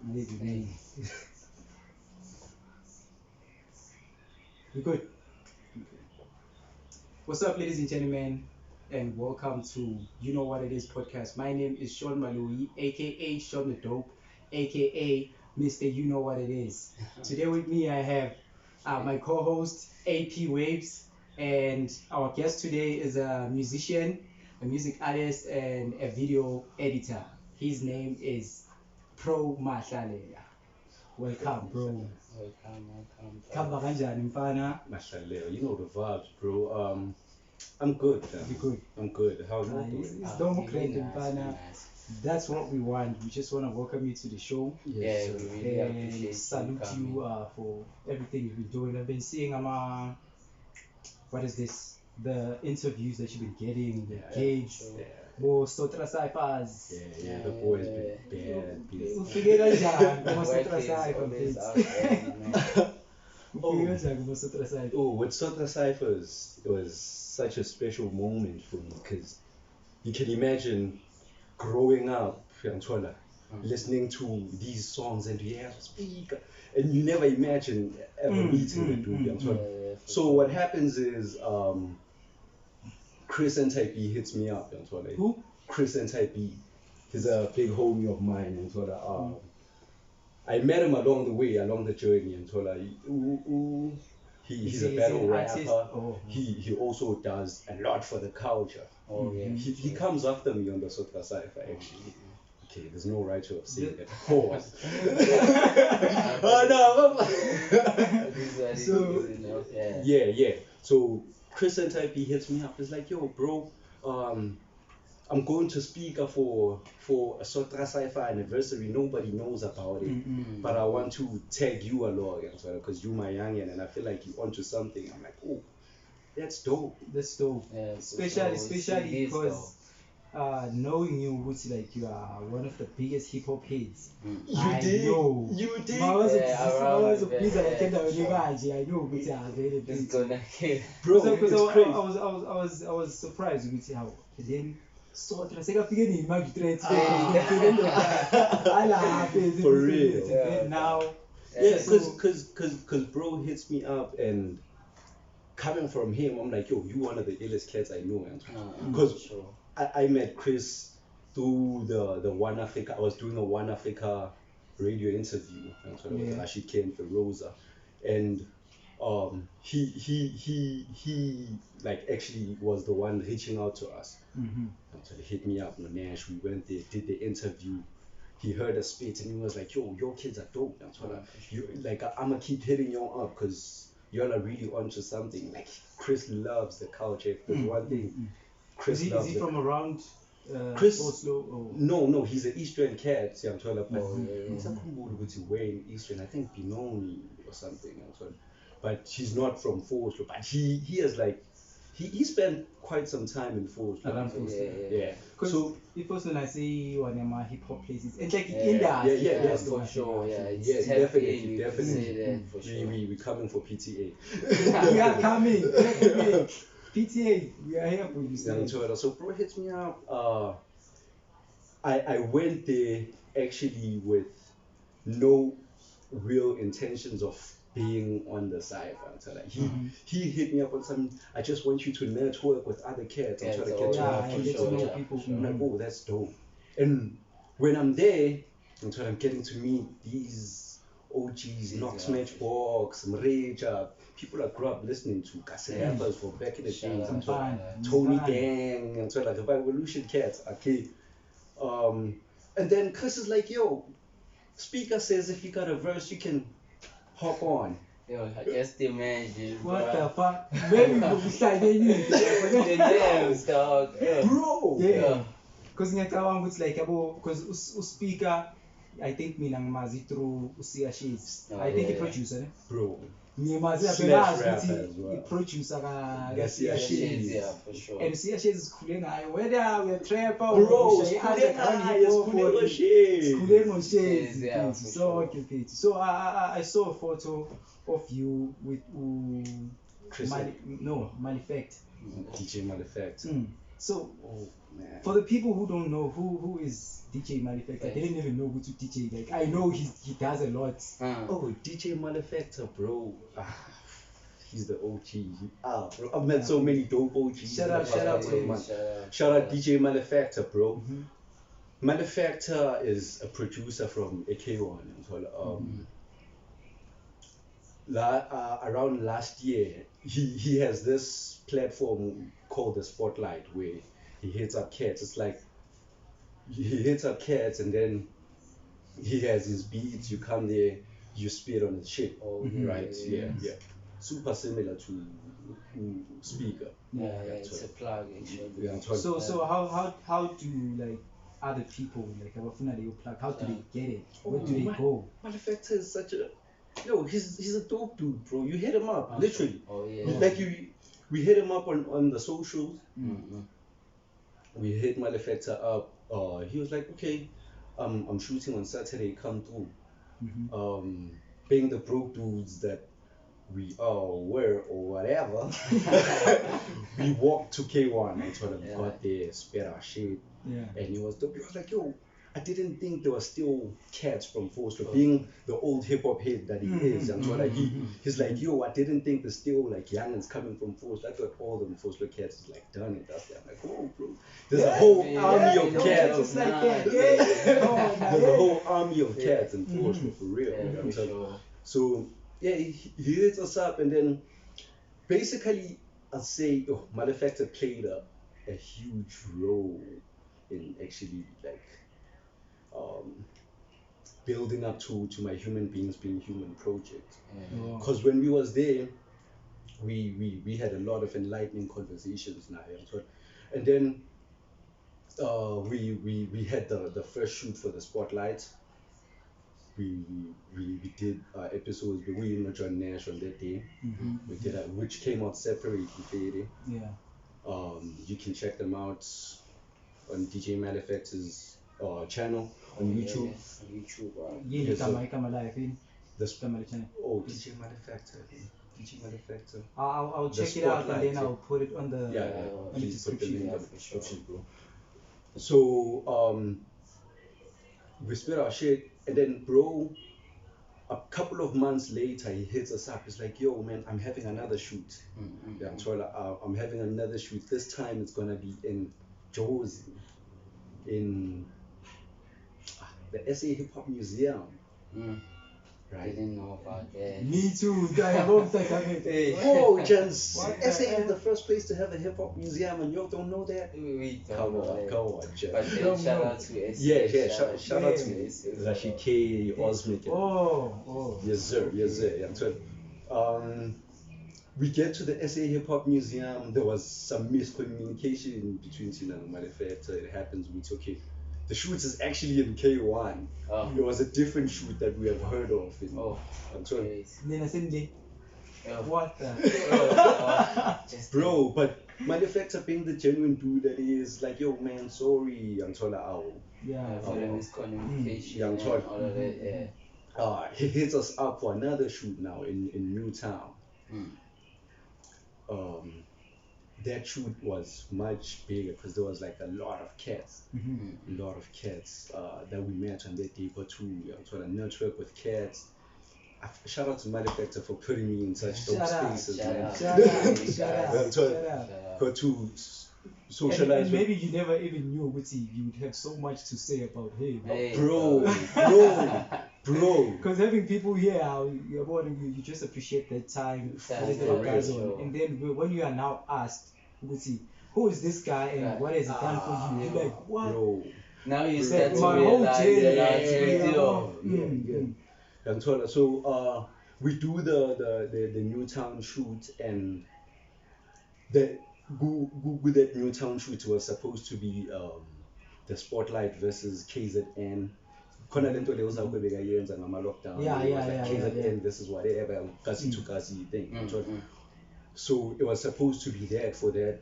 Maybe. We good. What's up, ladies and gentlemen, and welcome to You Know What It Is podcast. My name is Sean Baloyi, aka Sean the Dope, aka Mr. You Know What It Is. Today with me, I have my co-host AP Waves, and our guest today is a musician, a music artist, and a video editor. His name is Pro Mahlalela. Welcome, bro. Welcome. Khamba kanjani mfana? Mahlalela, you know the vibes, bro. I'm good. You good? I'm good. How's you It's doing? don't great mfana. That's what we want. We just want to welcome you to the show. Yes, Yeah, sir. we really appreciate and salute you for everything you've been doing. I've been seeing what is this? The interviews that you've been getting, the gigs, more Sotra cyphers. Yeah, the boys been bad. Ufike kanjani kuma Sotra cypher? Oh, with Sotra Cyphers, it was such a special moment for me because you can imagine growing up, Fianchola, listening to these songs and you have a speaker, and you never imagine ever meeting the dude, Fianchola. So what happens is, Chris and Type B hits me up, Fianchola. Who? Chris and Type B. He's a big homie of mine, Fianchola. I met him along the way, along the journey, Fianchola. He's a battle rapper. Oh. He also does a lot for the culture. Oh yeah. He comes after me on the Sotra cypher actually. Okay, there's no right to have said that. Pause. Oh no. So Yeah. So Chris and Type he hits me up. He's like, yo, bro, I'm going to speaker for a Sotra cypher anniversary. Nobody knows about it, but I want to tag you along because you're my youngin and I feel like you're onto something. I'm like, oh, that's dope. That's dope. Yeah, Especially because knowing you, Wuti, like you are one of the biggest hip hop heads. You did. I was around pleased the- that I came down sure. I know Wuti are very It's big. gonna kill. Bro, Because it's crazy. I was surprised with how then Sotra sekafike ni magistrate For real. and now Yeah, so- cause bro hits me up and coming from him, I'm like, yo, you one of the illest cats I know, man. Because Sure. I met Chris through the One Africa. I was doing a One Africa radio interview, and so it was Yeah. Rashid K and Feroza, and he like actually was the one reaching out to us. And so he hit me up, Nash. We went there, did the interview. He heard us spit and he was like, yo, your kids are dope. And so I'm gonna keep hitting y'all up because y'all are really onto something. Like Chris loves the culture. There's one thing. Chris is loves he the from around Chris- Oslo? Or? No, he's an Eastern cat. See, I'm talking about. yeah. He's way in Eastern. I think Benoni or something. I'm sorry. But he's not from Oslo. But he has like he spent quite some time in Oslo. Around Oslo. Yeah. Because So if also I say one of my hip hop places, it's like Yeah, in the yeah, for sure. Yeah, it's yeah, heavy, definitely, you can definitely. say that for sure. we coming for PTA. we are coming. PTA, we are here for you. Young Toyota. So bro hits me up. I went there actually with no real intentions of being on the side. So like he hit me up on some. I just want you to network with other cats. I'm Yeah, trying to so- get Yeah, to and get to know people. I'm like, oh, that's dope. And when I'm there, I'm getting to meet these OGs, Knox Yeah. Matchbox, Mreja, people I grew up listening to, Casapas from back in the Shout days. out. I'm talking Fine. Tony Fine. Gang, and so like the Evolution Cats, okay. And then Chris is like, yo, speaker says if you got a verse, you can hop on. Yo, I just imagine. What the bro. fuck? Maybe we'll be sliding The names, dog. Yeah. Bro! Yeah. Because ngiyacabanga ukuthi like yabo because uspeaker I think mina ngimazi through uSiya Shades. Oh, I think yeah. i-producer ne? Bro. Ngimazi Slash abenazi rapper ukuthi as well. i-producer Usiya kaSiya Shades. Shades. Yeah, for sure. And uSiya Shades sikhule ngayo whether we are trapper Bro, or sikhule ngayo, sikhule Shades. sikhule ngoShades. Yeah, for So sure. okay, Pete. So I saw a photo of you with Chris. Malefactor. DJ Malefactor. So man. For the people who don't know who is DJ Malefactor, Right. they didn't even know who to DJ. Like I know he does a lot. Oh, DJ Malefactor, bro. He's the OG. Bro, I've met so many dope OGs. Shout out to him. Man. Shout out DJ Malefactor, bro. Mhm. Malefactor is a producer from AK1. Around last year, he has this platform called the Spotlight where he hits up cats. It's like he hits up cats and then he has his beats. You come there, you spit on his shit. Oh, Right? Yeah. Super similar to Speaker. Yeah, That's it's a what- plug actually. Yeah, that's what- So how do like other people like abafuna leyo plug? How do they get it? Where do they go? Malefactor is such a he's a dope dude, bro. You hit him up, literally. Oh yeah. Like we hit him up on the socials. Mm-hmm. We hit Malefactor up. He was like, okay, I'm shooting on Saturday. Come through. Mhm. Being the broke dudes that we were or whatever, we walked to K1 and sort of got there, spit our shit, Yeah. and he was dope. He was like, yo, I didn't think there were still cats from Forster, being the old hip hop head that he is. And so like he's like, yo, I didn't think there's still like youngins coming from Forster. I thought all the Forster cats is like done and that's I'm like, oh bro, there's a whole army of cats. Just like that. Yeah. There's a whole army of cats in Forster for real. Yeah, I'm for telling- sure. So yeah, he hits us up and then basically I'll say Malefactor played a huge role in actually like building up to my human beings being human project. Oh. Because when we was there, we had a lot of enlightening conversations now. And then we had the first shoot for the Spotlight. We did episodes, but we not John Nash on that day. We did which came out separately. Yeah. You can check them out on DJ Malefactor's channel on YouTube. Yeah, YouTube. Yeah, Yes, come come alive in. The Come alive channel. DJ Malefactor. DJ Malefactor. I'll The check it out and Spotlight, then I'll put it on the Yeah, on the please put the description. link Yeah, on the for sure. description, bro. So we spit our shit, and then bro, a couple of months later, he hits us up. He's like, "Yo, man, I'm having another shoot. Yeah, I'm having another shoot. This time it's gonna be in Jozi, in the SA Hip Hop Museum, I right?" didn't know about that. Me too. I love that. Oh, gents, What SA the is the first place to have a hip hop museum, and you don't know that? We don't Come know on, that. come on, gents. But then shout out to S. Yeah, shout out to S. Rashid K, Osmic. Oh. Yes, sir. Yeah, so, we get to the SA Hip Hop Museum. There was some miscommunication between Tina and Malefactor. It happens. We took it. The shoot is actually in K1. Oh. It was a different shoot that we have heard of. Oh. I'm sorry. Great. Then I said, Oh. what the? Just Bro, but Malefactor being the genuine dude that he is, like, yo, man, sorry. I'm sorry. Yeah. for the miscommunication Yeah, I'm and sorry. all of that. Yeah. He hits us up for another shoot now in Newtown. That shoot was much bigger because there was like a lot of cats, that we met on that day. Got to sort of network with cats. Shout out to Malefactor for putting me in such dope spaces, man. Shout out. Got to And socialize with maybe you never even knew what you would have so much to say about him. Hey, bro. Because having people here, you just appreciate that time, That those is little for guys sure. on. And then when you are now asked, who is this guy and Right. what has he done for you? You're like, what? Bro. Now you Said start to my whole realize journey. that it's with Yeah. you. And so we do the Newtown shoot, and the with that Newtown shoot was supposed to be the Spotlight versus KZN. Khona lento le uzawube bekayenza ngama-lockdown. Yeah, It yeah, was like yeah, KZN yeah. versus whatever, kasi to kasi thing. Mm. So it was supposed to be that for that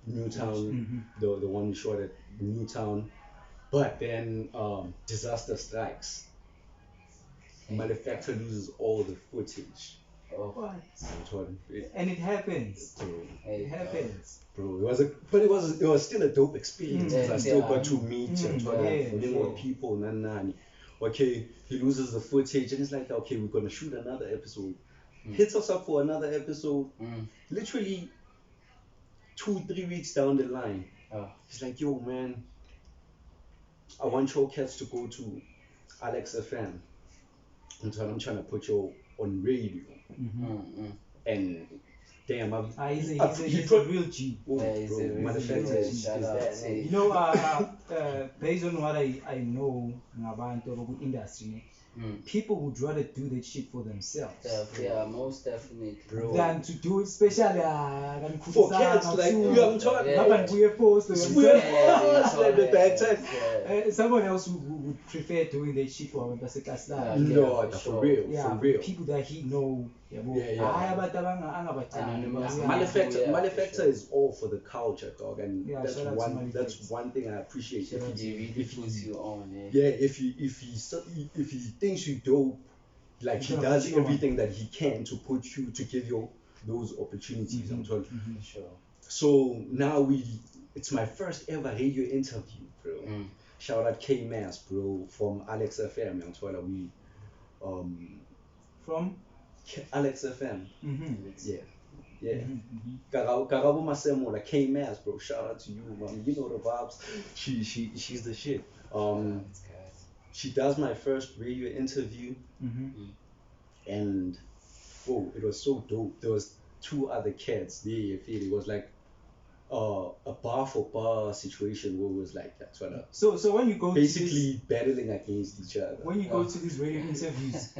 Newtown, the one we shot at Newtown, but then disaster strikes. Malefactor loses all the footage. Oh, What? Yangithola? And it happens. So, hey, It happens. bro, it was still a dope experience because I still got to meet Yeah, more sure. people. Nani. Okay, he loses the footage and it's like, okay, we're gonna shoot another episode. Hits us up for another episode. Literally 2-3 weeks down the line, he's like, yo, man, I want your cats to go to Alex FM. I'm trying to put you on radio. And damn, He's a real G. Oh, Yeah, he's bro, a real Malefactor G. is Shout out that to- name. You know, based on what I know about the industry, people would rather do that shit for themselves Yeah, most definitely. Bro. than to do it, especially For cats, like, you haven't tried. Yeah. Like the bad time. Someone else would prefer doing that shit for abantu baseKaslani. No, for for sure. real, Yeah, for real. people that he know. Yeah. Hayi abantu angabathandi. Anonymous. Yeah. Malefactor, Yeah, Malefactor for sure. is all for the culture, dog, and Yeah, that's shout out to one Malefactor. thing I appreciate. Shout out to He really puts you on, eh? Yeah, if he thinks you dope, like he Yeah, does put you on. everything that he can to put you to give you those opportunities. I'm told. Sure. So now it's my first ever radio interview, bro. Shout out K Mass, bro, from Alex FM. I'm told From? Alex FM. Yeah. Mm-hmm. Karabo Masemola, K Mass, bro. Shout out to you, man. You know the vibes. She's the shit. She does my first radio interview, and it was so dope. There was 2 other cats there. I feel it was like a bar for bar situation where it was like that's what So when you go basically battling against each other. when you go to these radio interviews,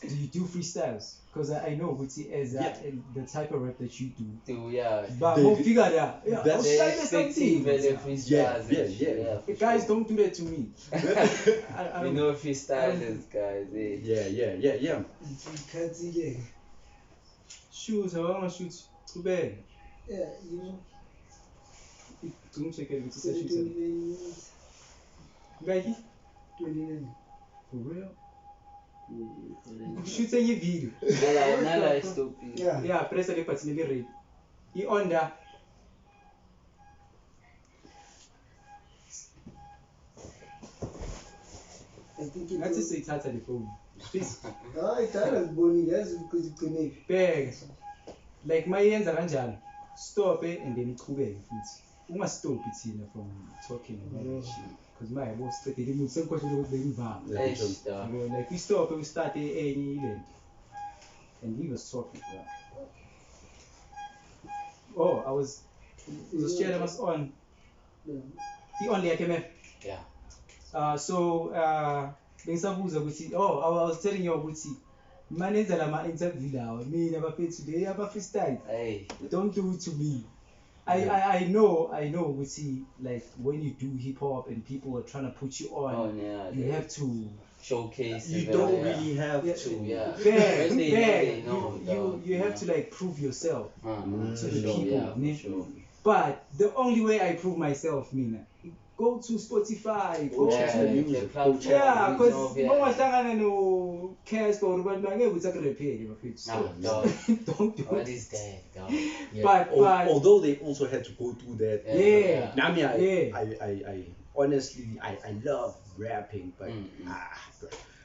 do you do freestyles? Because I know as the type of rap that you do. Yeah. But They- we'll figure it out. Yeah, that's- I'll They try expect something. very freestyles. Yeah. for Guys, sure. don't do that to me. I We don't know freestylers, guys. Eh? Yeah. shoot. I want to shoot. Too bad. Yeah, you know, Don't check it. It's a 29 shoot. minutes, Guy, 29. for real. Shoot a video. Nala is stupid. Yeah. Yeah, press the button. Ready. You on there. I think it Let's was, say it's the phone. Please. I thought it was Bonnie, yes, because you connect. Beg. Like my hands are kanjani. Stop it and then uqhubeke futhi. Ungastop thina from talking about that shit. Because my boss said they didn't say kwasho bekuvama. Yeah, Hey, sure. stuff. Like we stop and we start enye event. And he was talking. Oh, I was sharing us on. He only came. Yeah. So bengisabuza ukuthi I was telling you ukuthi manenza lama interview lawa mina bafethu today aba freestyle. Hey. Don't do it to me. I know ukuthi like when you do hip hop and people are trying to put you on, Oh, yeah. you have to Showcase. You it, don't yeah. really have to. Yeah. beg, When they know, you have to like prove yourself to to the sure, people. yeah, for ne? sure. But the only way I prove myself, mina, go to Spotify, go check to the music, go check yeah, the because yeah. mawahlangana no Casper or abantu angeke uthi akurephele bafethu. No, So, dog. don't do What it. is that, dog? But Although they also had to go through that. Yeah. Nami, Yeah. I honestly, I love rapping, but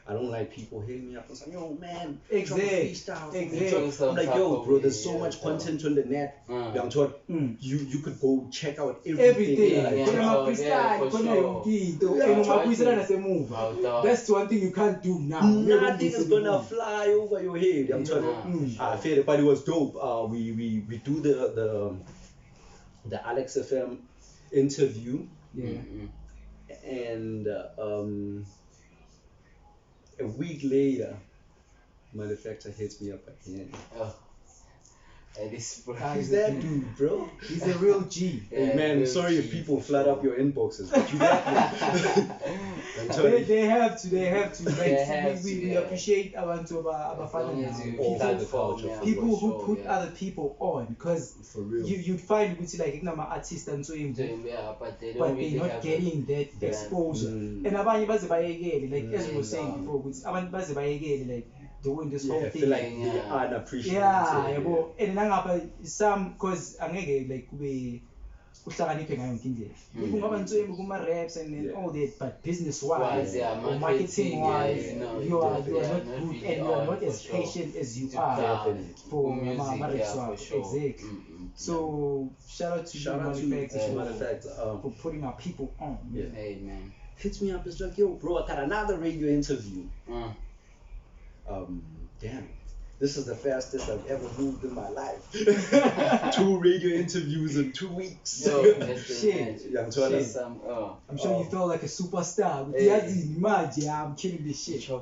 I don't like people hitting me up and saying, yo, man, Exactly. freestyle. Exactly. I'm like, yo, bro, there's so much content on the net. I'm told you could go check out everything. Everything. Yeah, Khona yeah. ama-freestyle, For khona sure. yonke into. Yeah, And try ungabuyisela to- nasemuva. Oh, dog. That's one thing you can't do now. Nothing is gonna fly over your head. I'm telling you. Yeah. I feel it, but it was dope. We do the Alex FM interview, Yeah. and a week later, Malefactor hits me up again. Oh. And this bro. Ah, Who's that dude, bro? He's a real G. Hey Yeah, man, real sorry if G, people for flood sure. up your inboxes, but you got me. I'm telling you. They have to. Like, They have we to, yeah. appreciate abantu As long as you All keep that the form, culture. yeah, people for who sure, put yeah. other people on, because For real. you'd find ukuthi like kunama artists and so Yeah, but they don't but really they're not have getting that Yeah. exposure. Mm. And abanye baze bayekele, like as we were Mm, saying no. before, ukuthi abantu baze bayekele like doing this Yeah, whole I thing. feel like they Yeah. are unappreciated. Yeah, yabo. And nangapha some cause angeke like kube uhlakaniphe ngayo yonke indlela. Maybe ungaba ntswembu kuma raps and Yeah. all that, but business Wise, wise yeah, or marketing wise, yeah, you know, you are they are not not good really and you are on not for as sure. patient as you To are Definitely. for music, raps yeah, for wise. sure. Exactly. Mm-mm. So shout out to you, Shout out to Malefactor, Malefactor. for putting our people on. Yeah. Hey man. Hits me up. It's like, yo, bro, I got another radio interview. Mm. Damn. This is the fastest I've ever moved in my life. 2 radio interviews in 2 weeks. Yo, that's the Shit. man. Young Twala. Some, I'm sure you feel like a superstar. With Hey. Yazi, Imagine, I'm killing this shit. Bro,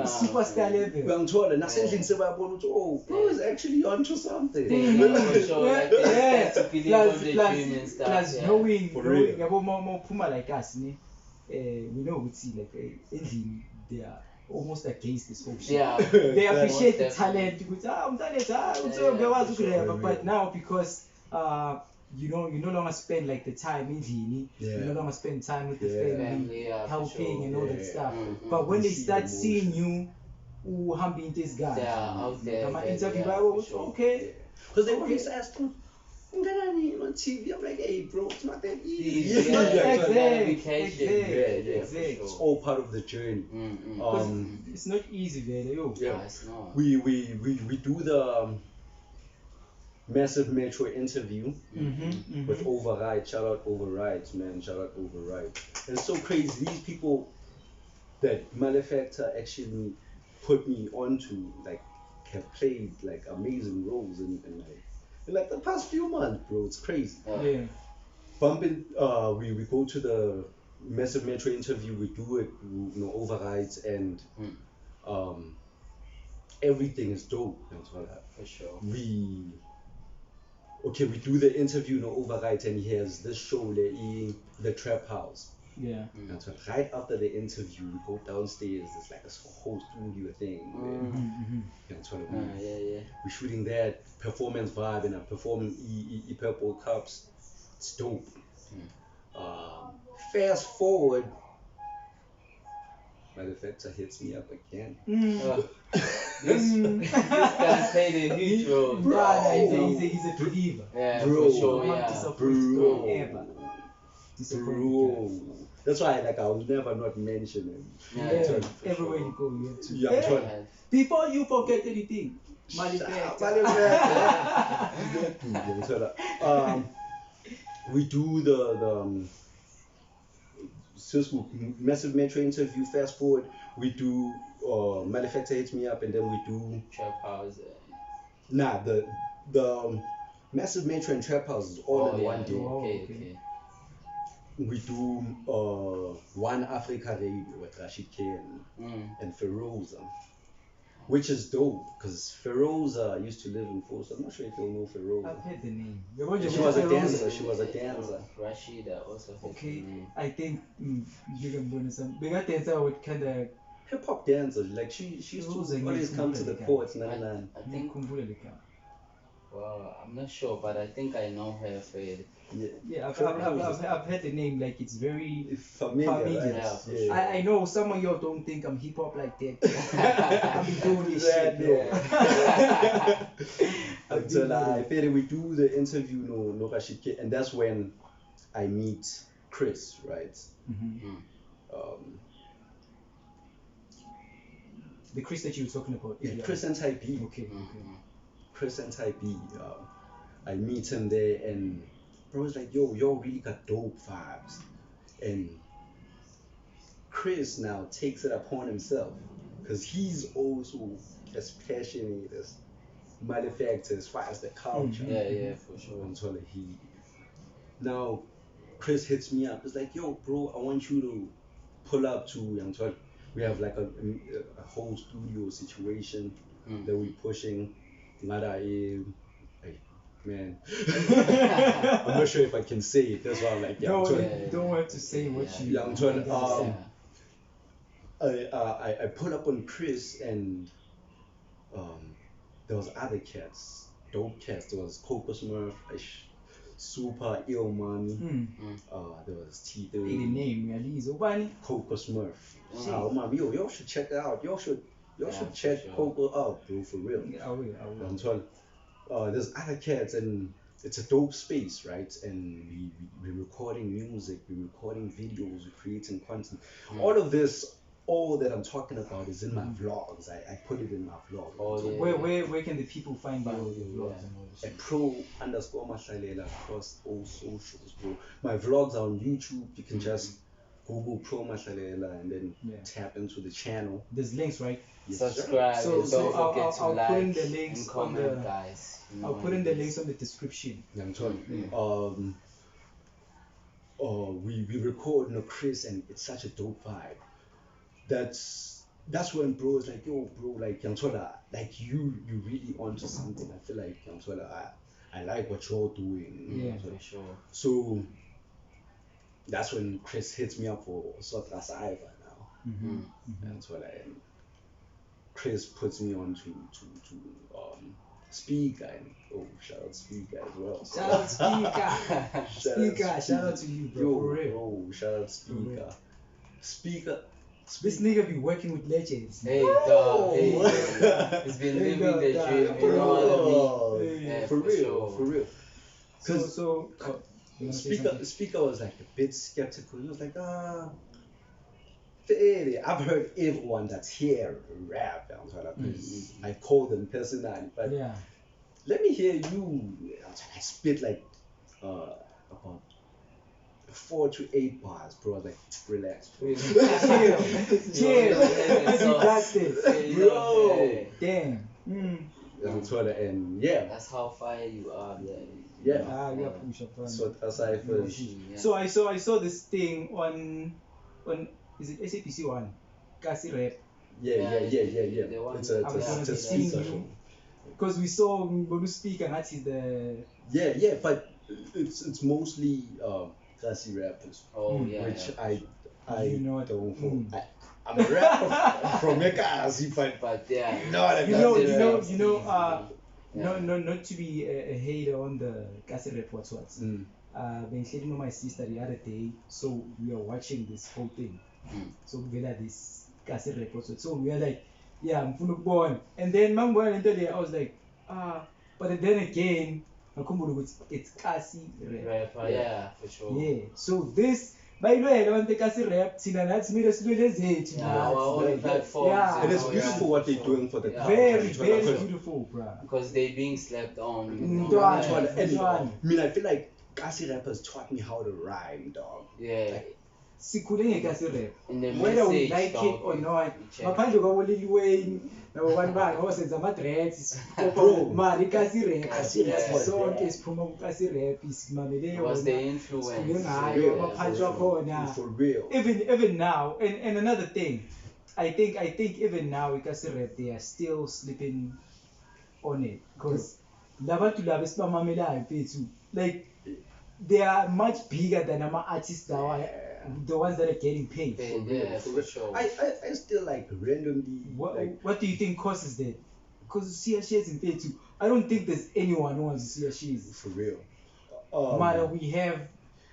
Superstar level. Young Twala. Nasendlini sebabona ukuthi, oh, bro is actually onto something. For sure, like they Yeah. start to believe on the Plus, dream and stuff. plus yeah. knowing, For real. yabo more Puma like us, we know we see like ending they are almost against this whole shit. Yeah. They appreciate the Most talent. But now because you know you no longer spend like the time in Dini, you no longer spend time with the Yeah. family, Family, yeah, for helping sure. and all that Yeah. stuff. Mm-mm. But when You they see start the seeing you, humbling this guy, They are out there, come on, yeah, interview, yeah, oh, for sure. okay. Because they Okay. always ask me, "Nganani on TV?" I'm like, hey, bro, it's not that easy. Easy, Yeah, yeah. Exactly. Yeah, for Exactly. It's sure. all part of the journey. Mm-mm. It's not easy, man. Yo. Yeah. No, it's not. We do the massive metro interview with Override. Shout out Overrides, man. Shout out Override. And it's so crazy. These people that Malefactor actually put me onto, like, have played like amazing roles in like the past few months, bro. It's crazy. Yeah. Bumping, we go to the massive metro interview. We do it, Overrides, and everything is dope. That's what For sure. we do the interview, Overrides, and he has this show, the Trap House. Yeah. That's what, right after the interview, we go downstairs. It's like a whole studio thing. That's what Yeah. we're shooting that performance vibe and I'm performing Purple Cups. It's dope. Fast forward, Malefactor hits me up again. This guy's played a huge role. Nah, you know. he's a believer. Yeah, Bro. for sure. Not Yeah. disappointed Bro. ever. Disappointed. Bro. That's why I'll never not mention him. Yeah, Yeah, for everywhere sure. you go, you have to. Yeah, Yeah. John. Before you forget anything, Malefactor. We do the since we massive metro interview. Fast forward, we do Malefactor hits me up, and then we do Trap house. the massive metro and trap house is all in one day. Okay. We do One Africa Radio with Rashid K and Feroza, which is dope because Feroza used to live in Force. I'm not sure if you'll know I've Feroza. heard the name. She was a dancer. She was a dancer. Rashida also. Okay, I think you can bonus some. Bigger dancer would kind of. Hip hop dancer, like she used Feroza to always needs come to to the play the courts, I think. Yeah, Well, I'm not sure, but I think I know her for it. I've heard the name. Like it's very It's familiar, familiar. right? Yeah, for Yeah. I know some of y'all don't think I'm hip hop like that. I've been doing this shit, bro. Until I feel we do the interview, no Rashid K, and that's when I meet Chris, right? The Chris that you were talking about. Yeah, Chris and Type B. Okay. Chris and Type B. I meet him there, and bro's like, yo, really got dope vibes. And Chris now takes it upon himself, because he's also as passionate as Malefactor as far as the culture. Yeah, for sure. Until now, Chris hits me up. It's like, yo, bro, I want you to pull up to Young. We have like a whole studio situation that we're pushing. Man, I'm not sure if I can say it. That's why I'm like, Don't have to say what you. Young John, I put up on Chris, and there was other cats, dope cats. There was Coco Smurf, Super Ill Mommy. There was The T3. name, Yalizo Bani. Coco Smurf. Oh, mom, y'all should check it out. Y'all should Y'all should for check sure. Popo out, bro, for real. I will. I'm telling there's other cats and it's a dope space, right? And we're recording music, we're recording videos, we're creating content. All of this, all that I'm talking about is in my vlogs. I put it in my vlog. Oh, So yeah. Where can the people find your vlogs and all this at shit? pro_Mahlalela across all socials, bro. My vlogs are on YouTube. You can just Google pro_Mahlalela and then tap into the channel. There's links, right? Yes, sir. Subscribe. So- and so don't I'll- forget to I'll like put in the links and on comment, the- guys. You know I'll put in what the it links is. on the description. Yeah, I'm telling you. We record no Chris and it's such a dope vibe. That's when bro is like, yo bro, like Yamtola, like you really onto something. I feel like Yamtola, I like what you're doing. Yeah. For sure. So that's when Chris hits me up for Sotra sypher now. Yamtola, and Chris puts me on to Speaker and shout out Speaker as well. Shout out Speaker. Speaker, shout out to you, bro. Yo, For real. bro, shout out Speaker. Speaker. This nigga be working with legends. Hey, dog. Hey, he's been Hey, living dog, the dog. dream. You know what I mean? Hey, Yeah, for real, sure. for real. So, you wanna say something? Speaker was like a bit skeptical. He was like, fairly. I've heard everyone that's here rap. I call them personally, but Yeah. let me hear you. I spit like about 4 to 8 bars, bro. I was like, relax, bro. Chill. That's You got this. Bro. Damn. That's what, and yeah, That's how fire you are. yeah. Yeah, push up. So aside for Yeah. So I saw this thing on is it SAPC one? Kasi rap. yeah. The one It's a I was gonna be it's a seeing speed you show. because we saw Ngolu speak and that's the Yeah, but it's mostly classy rappers, Oh, yeah. which yeah. I You know, don't. I'm a rapper from Ekasi, but But yeah. not a you know, classy not Yeah. not to be a hater on the Kasi rap what's. Mm. Been sharing with my sister the other day, so we are watching this whole thing. So we had this Kasi rap what's. So we are like, yeah, I'm born. And then I was like, but then again, it's Kasi rap. Rapper, yeah, for sure. Yeah. So this by the way, I want the Kasi rap, that's me the Yeah, all the platforms. Yeah. And it's Oh, beautiful yeah, what for they're sure. doing for the Yeah. Very, culture. very Because- beautiful, bruh. Because they being slept on. Ndwana, And Ndwana. I mean, I feel like Kasi rappers taught me how to rhyme, dog. Yeah. Sikhule ngekasi rap. In the Whether we message, like it dog, or not, you check. ngaphandle kwabo Lil Wayne nabo bantu bakhe osenza ama-dreads Bro. mali ikasi rap Kasi rap. sonke siphuma kukasi rap simamele Was the yona influence. sikhule ngayo Yeah, amaphantsi for sure. wakhona For real. even now and another thing I think even now ikasi rap they are still sleeping on it because labantu laba esibamamelayo bethu like they are much bigger than ama-artists the ones that are getting paid. Yeah, for sure. I still like randomly like What do you think causes that? Because CSHs in too. I don't think there's anyone who wants CSHs. for real. Matter we have.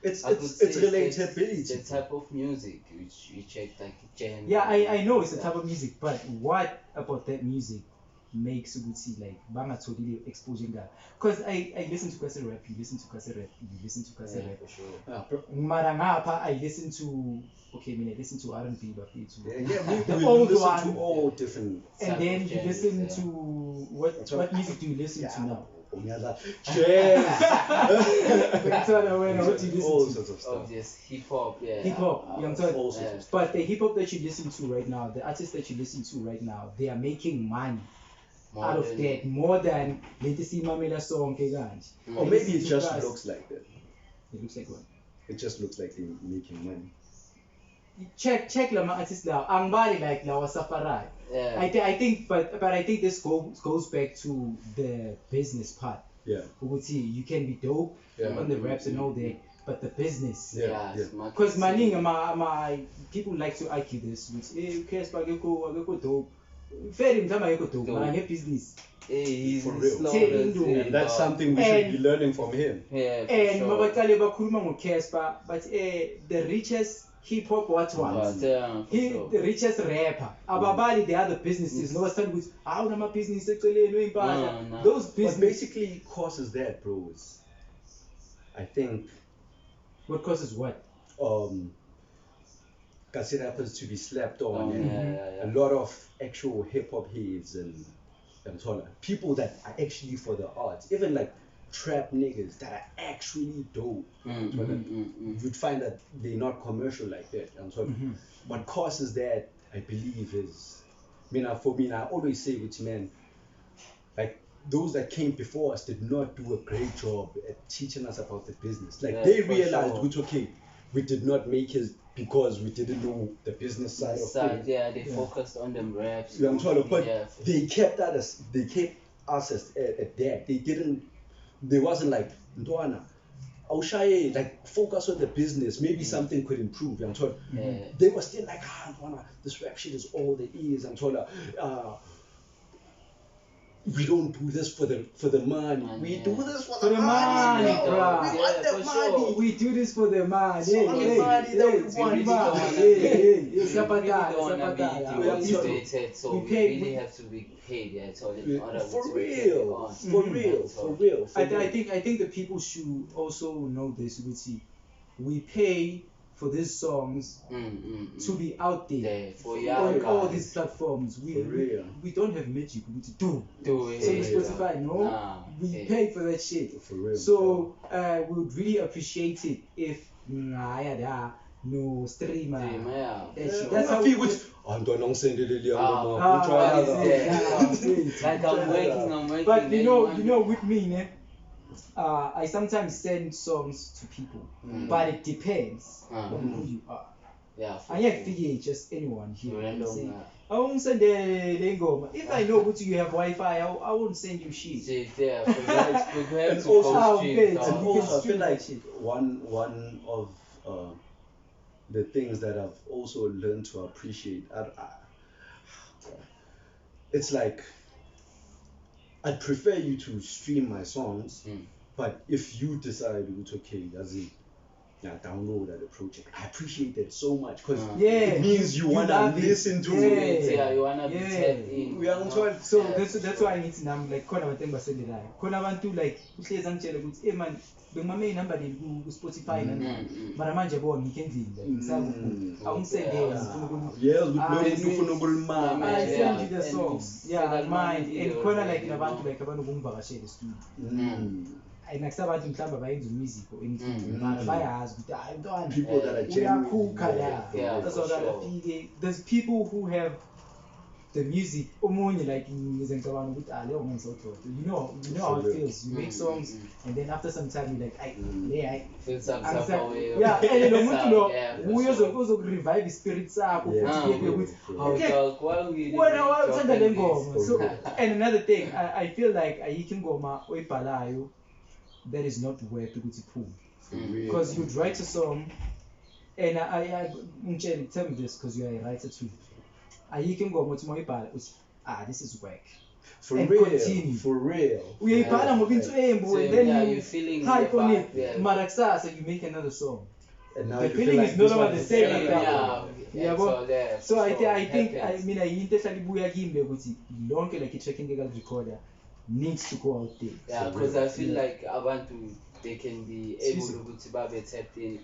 It's I could say relatability. The type of music which you check like genre. Yeah, I know it's a type of music, but what about that music makes Uguti like totally exposing that? Because I listen to Kasi rap, you listen to Kasi rap, you listen to Kasi Yeah, rap. for sure. Marangapa, I listen to I listen to R&B, but too. We old listen one. to all different. And Type then of you genres, listen yeah. to what music do you listen to now? Jazz. That's what I went, what do you All listen to? sorts of stuff. Of this hip hop, yeah. Hip hop, you know what I'm All saying? sorts of stuff. But the hip hop that you listen to right now, the artists that you listen to right now, they are making money out of that more than Leti Mamela song kanje. Or maybe it just looks like that. It looks like what? It just looks like they're making money. Check lama artists now. Angbali like Lawa Safarai. Yeah. I think but I think this goes back to the business part. Yeah. Uguti, you can be dope Yeah. on the raps and all that, but the business. Yeah. Because my people like to argue this, which who cares about go dope. Fair him time I go dope, but I get business. Hey, he's For real. slow. And that's something we should be learning from him. Yeah, for And sure. mabakale bakhuluma ngo Casper, but the richest hip hop what he the richest rapper ababali the other businesses no stand with how nama business eceleni No. those What business basically causes that, bro, is I think what causes what Kasi happens to be slept on, and Yeah. a lot of actual hip hop heads and people that are actually for the arts, even like trap niggas that are actually dope. You'd find that they're not commercial like that. What causes that, I believe, is for me, I always say, which man, like those that came before us did not do a great job at teaching us about the business. Like they for realized, sure. which okay, we did not make it because we didn't know the business side of things. Yeah, they focused on them raps. You know what I'm talking about? Yeah. But they kept us at that. There wasn't like Ndwana, Aushaye, like focus on the business. Maybe something could improve. I'm told. They were still like, Ndwana, this rap shit is all there is. I'm told. We don't do this for the money. We do this for the money, bro. We want the money. Sure. We do this for the money. It's all the money that we want. So We we pay- really have to be paid. Yeah, so in order For to real. I think the people should also know this. We pay for these songs to be out there for on all these platforms. For real. We don't have magic. We do it. Same Spotify, no. We pay for that shit. For real. So we would really appreciate it if no streamer. That's how we Like I'm working. But you know, with me, ne, I sometimes send songs to people, but it depends on who you are. Yeah. I can't figure just anyone here. Random, Say, I won't send the ngoma. If I know what you have Wi-Fi, I won't send you shit. Yeah, for that, we have And to also- go Okay, stream. so And you can also, I stream feel like that shit. one of the things that I've also learned to appreciate, it's like I'd prefer you to stream my songs, but if you decide it's okay, download that project, I appreciate that so much because it means you wanna love it. listen to Yeah. it. Yeah, you wanna be tapped in. We are on tour. So that's why I need to like khona abantu engibasendelaya khona abantu like uhlezi angitshela ukuthi man bengimame inamba leli ku Spotify mara manje bona ngikho endlini like ngisakufuna awungisendele ngifuna ukuthi Yes, with no I ufuna I ukulima. send you the and songs. you Yeah, send mind. money And videos, khona like you nabantu know. like abanokungivakashela studio. Mm. Akusabantu mhlawumbe abayenza music or anything. Mara bayazi ukuthi hayi mntwana People that are genuine. uyakhukha la. Yeah, That's for what I sure. feel. There's people who have the music omunye like ngize ngicabanga ukuthi leyo ngeke ngisawuthola. You know how it feels. You make songs and then after some time you're like Feel some Angisa- type of way. yeah, and lo muntu lo Yeah, for uye sure. uzokurevive ispirit sakho Yeah. futhi kuyeke ukuthi How okay, dog, why we wena wathanda le ngoma. So Okay. and another thing, I feel like ayikho ingoma oyibhalayo that is not worth ukuthi iphume. Because you'd write a song and I Mtsheli, tell me this because you are a writer too. Ayikho ingoma uthi moyibhala uthi this is work. For And real. continue. For real. Uyayibhala ngoba into embo So, and then yeah, you you're feeling hype the on vibe, it. yeah. Mara kusasa you make another song. And now The you feeling feel is like no this longer one the is same better. like that. Yeah, so there. So I sure, think happens. into ehlala ibuya kimi ukuthi lonke like i-track engeke recorder needs to go out there. Yeah, because I feel like abantu they can be able Excuse to be tapped in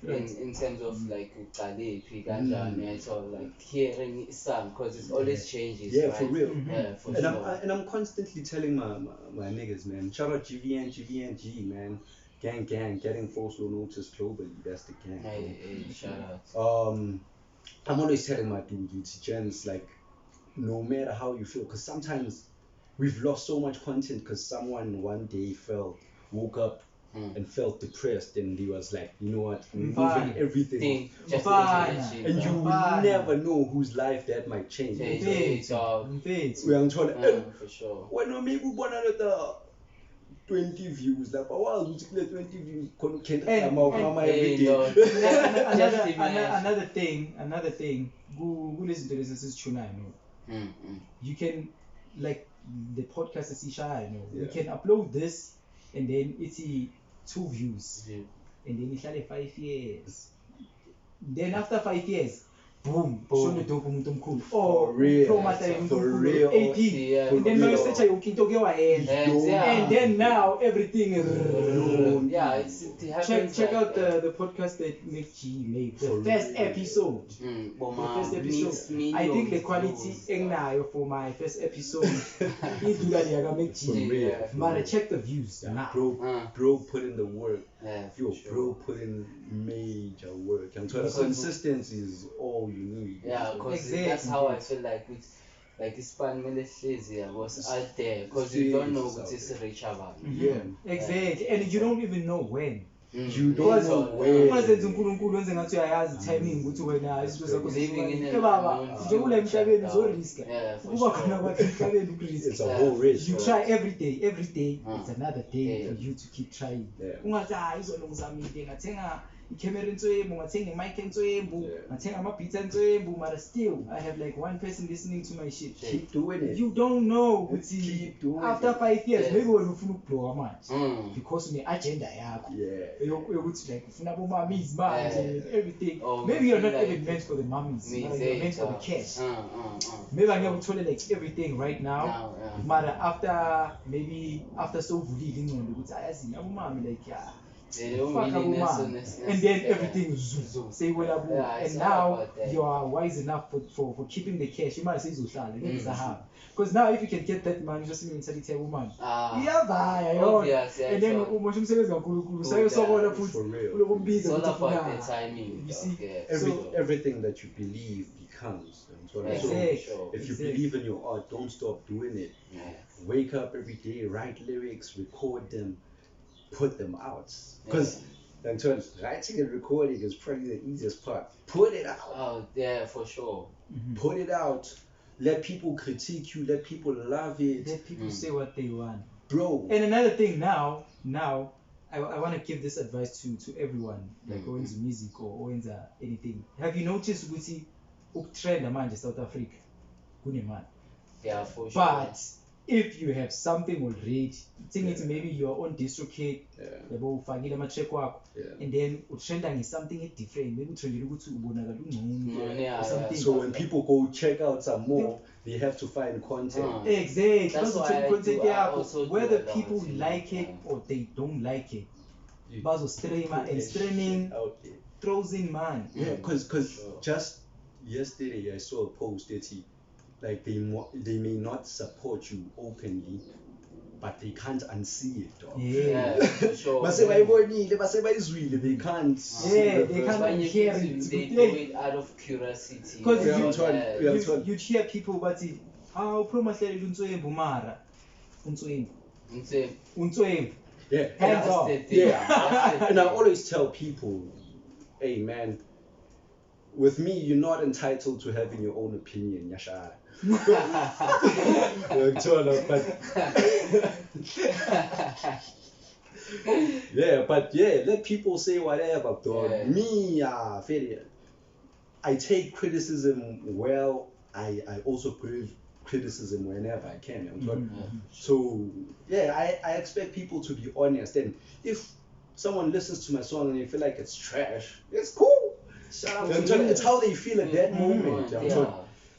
Right. in terms of like uqalephi kanjani so like hearing some because it's always changes. Yeah, right? for real. Yeah, for And sure. I'm constantly telling my niggas, man. Shout out GVNG, man. Gang, getting forced to notice globally. That's the gang. Hey, shout out. I'm always telling my dudes, it's gents, like, no matter how you feel, because sometimes we've lost so much content because someone one day woke up and felt depressed, and he was like, you know what, I'm Fine. moving everything. Think just Fine. into that And shit. you will never know whose life that might change. Mfethu. We are told, For sure. when maybe one the 20 views, like, wow, 20 views, can't And- every day. no. Another Just imagine. another thing kunezinto lezi esizitshunayo no. You can like the podcast esishayayo no. You Yeah. can upload this and then it's 2 views Yeah. and then ihlale 5 years. Then after 5 years, boom, Boom. Sean the Dope umuntu omkhulu. For real. Pro Mahlalela umuntu For omkhulu. real. AP. Yeah, And then for now real. search into ke wayenza. And then now everything is Yeah, it happens. check like out that. the podcast that Mick G made. For The first real. episode. Boma, The first episode. millions, I think the views. quality engnayo for my first episode. Idula liya Mick For G. real. Yeah. Mara, check the views. Nah. Bro put in the work. Yeah, for Yo, sure. bro put in major work. I'm telling you, Because- consistency is all you need. Yeah, because Exactly. that's how I feel like with like ispan Malaysia was out there because you don't know what is reachable. Yeah. Exactly. And you don't even know when. You don't Because know when. ungazenza uNkulunkulu wenze ngathi uyayazi timing ukuthi wena izinto zakho Living in ke baba unknown nje kule emhlabeni future. uzoriska Yeah, for ukuba khona sure. kwakhe emhlabeni It's ukurisk a whole risk. you try every day Ah. it's another day Yeah. for you to keep trying Yeah. ungathi hayi izolo ngizamile ngathenga i-camera entswembu ngathenga i-mic entswembu Yeah. ngathenga ama-beats entswembu but still I have like one person listening to my shit Keep doing it. you don't know ukuthi Keep doing after it. 5 years Yeah. maybe wena ufuna ukublowa manje Mm. because une-agenda yakho Yeah. yokuthi like ufuna abo-mummies manje Yeah. everything Oh, maybe you're not like- even meant for the mummies Me but you're meant for the later. cash Uh. maybe angeke uthole like everything right now Now, yeah. mara maybe after sowuvulile ingqondo ukuthi ayazi abomami like yeah They don't fuck really abomami necessarily- and then yeah. everything zoom seyiwela kubo Yeah, and it's all now about that. you are wise enough for keeping the cash imali seyizohlala ngeke Mm. isahamba because now if you can get that money just i-mentality yabomami Ah. iyavaya yona Obvious, yeah, and then so- umosha umsebenzi kankulunkulu Good, sayosokola yeah. futhi For real. uloko It's umbiza all ukuthi about ufuna. the timing. You see? Yeah, So- Everything that you believe becomes. So Yeah, so Exactly. sure. if you Exactly. believe in your art, don't stop doing it. Yeah. Wake up every day, write lyrics, record them, put them out. Because writing and recording is probably the easiest part. Put it out. Oh, yeah, for sure. Put it out. Let people critique you. Let people love it. Let people Mm. say what they want. Bro. And another thing now I want to give this advice to everyone like owenza music or owenza anything. Have you noticed ukuthi ukutrenda manje South Africa kunemali? Yeah, for sure. But if you have something already, think it's maybe your own distrocade, Yeah. yabo ufakile ama-track wakho Yeah. and then utrenda nge-something different, maybe utrendele ukuthi ubonakala ungcono Yeah, or something. So when people go check out some more, they have to find content. Exactly. That's Bazo why check I content do- I yakho, also do whether a lot, people you know, like it yeah. or they don't like it. You Bazo streamer put and that streaming shit out there. throws in man. Yeah, because Sure. just yesterday I saw a post that they may not support you openly, but they can't unsee it, dog. Yeah. Yeah, for sure. Base bayibonile, base bayizwile, they can't see Yeah, the they first can't one. When you hear do, it. they do Like- it out of curiosity. Because Yeah, you- I'm trying- Yeah. yeah. that's what- You'd hear people bathi, Pro Mahlalela untswembu mara. Untswembu. Insane. Untswembu. Yeah, Hands That's off. the thing. Yeah. That's the and I thing. always tell people, hey man, with me you're not entitled to having your own opinion, Yasha. Yeah, but yeah, let people say whatever, dog. Yeah. Me, I take criticism well. I also give criticism whenever I can. So yeah, I expect people to be honest. And if someone listens to my song and they feel like it's trash, it's cool. Shout out I'm to telling- you. It's how they feel at that moment. I'm Yeah. telling-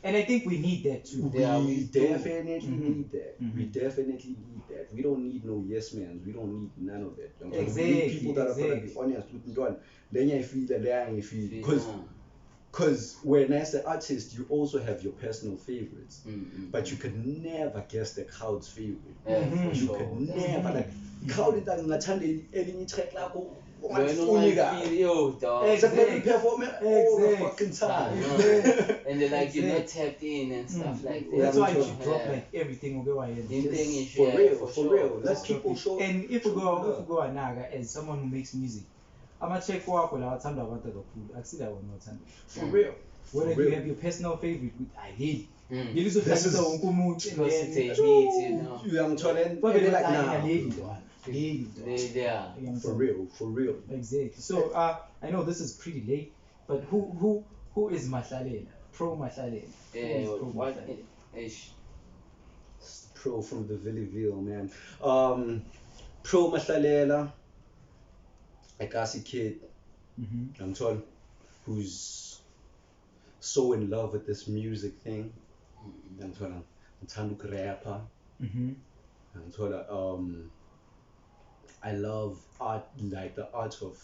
And I think we need that too. Yeah, we we do. definitely need that. We Mhm. definitely need that. We don't need no yes men. We don't need none of that. We Exactly, need people that are gonna be exactly. honest with Ntwana. Then you feel that they feel Yeah. because when as an artist you also have your personal favorites, Mm-mm. but you could never guess the crowd's favorite. Yeah, Mhm. for You sure. could never like crowd it ngathanda elinye track lakho When ungalifunika. I feel yo, dog. Exactly. Perform it all the Exactly. fucking time. And they're like, you're not tapped in and stuff Mm. like that. That's why you Yeah. should drop like everything okay why The thing is, For yeah, real, for for sure. real. Let Just drop people it. show. And if we show go love. naga as someone who makes music, ama-track wakho lawa athandwa abantu kakhulu akusila wona othanda. For real. Whether For you real. have your personal favorite with leli Mm. leli This uzohlalisa is- wonke umuntu and Because then it's a hit, you know. You young talent. babe They like bathi, "Hayi, nah. leli ntwana, leli ntwana." They are. You know, For so- real, for real. Exactly. So I know this is pretty late, but who is Mahlalela? Pro Mahlalela. Who Yeah, is Pro what? Mahlalela? Ish. Pro from the Villeville, man. Pro Mahlalela. Ekasi kid. Mhm. I'm told. who's so in love with this music thing. Ngiyangithola ngithanda ukurapper. Ngiyangithola I love art, like the art of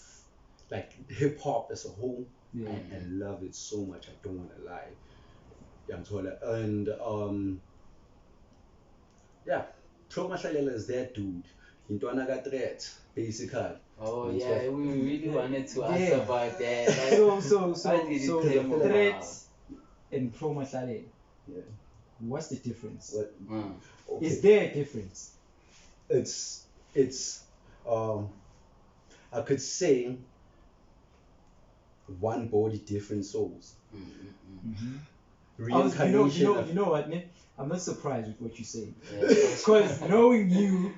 like hip hop as a whole. Yeah. I love it so much. I don't want to lie. Ngiyangithola. And yeah, Pro Mahlalela is that dude. Intwana ka-threat, basically. Oh That's yeah, what- we really wanted to ask Yeah. about that. Like, So how did it came about? threats and Pro Mahlalela. Yeah. What's the difference? What? Mm. Okay. Is there a difference? It's I could say one body, different souls. Reincarnation. You know what, Nick? I'm not surprised with what you say. Yeah, Because knowing you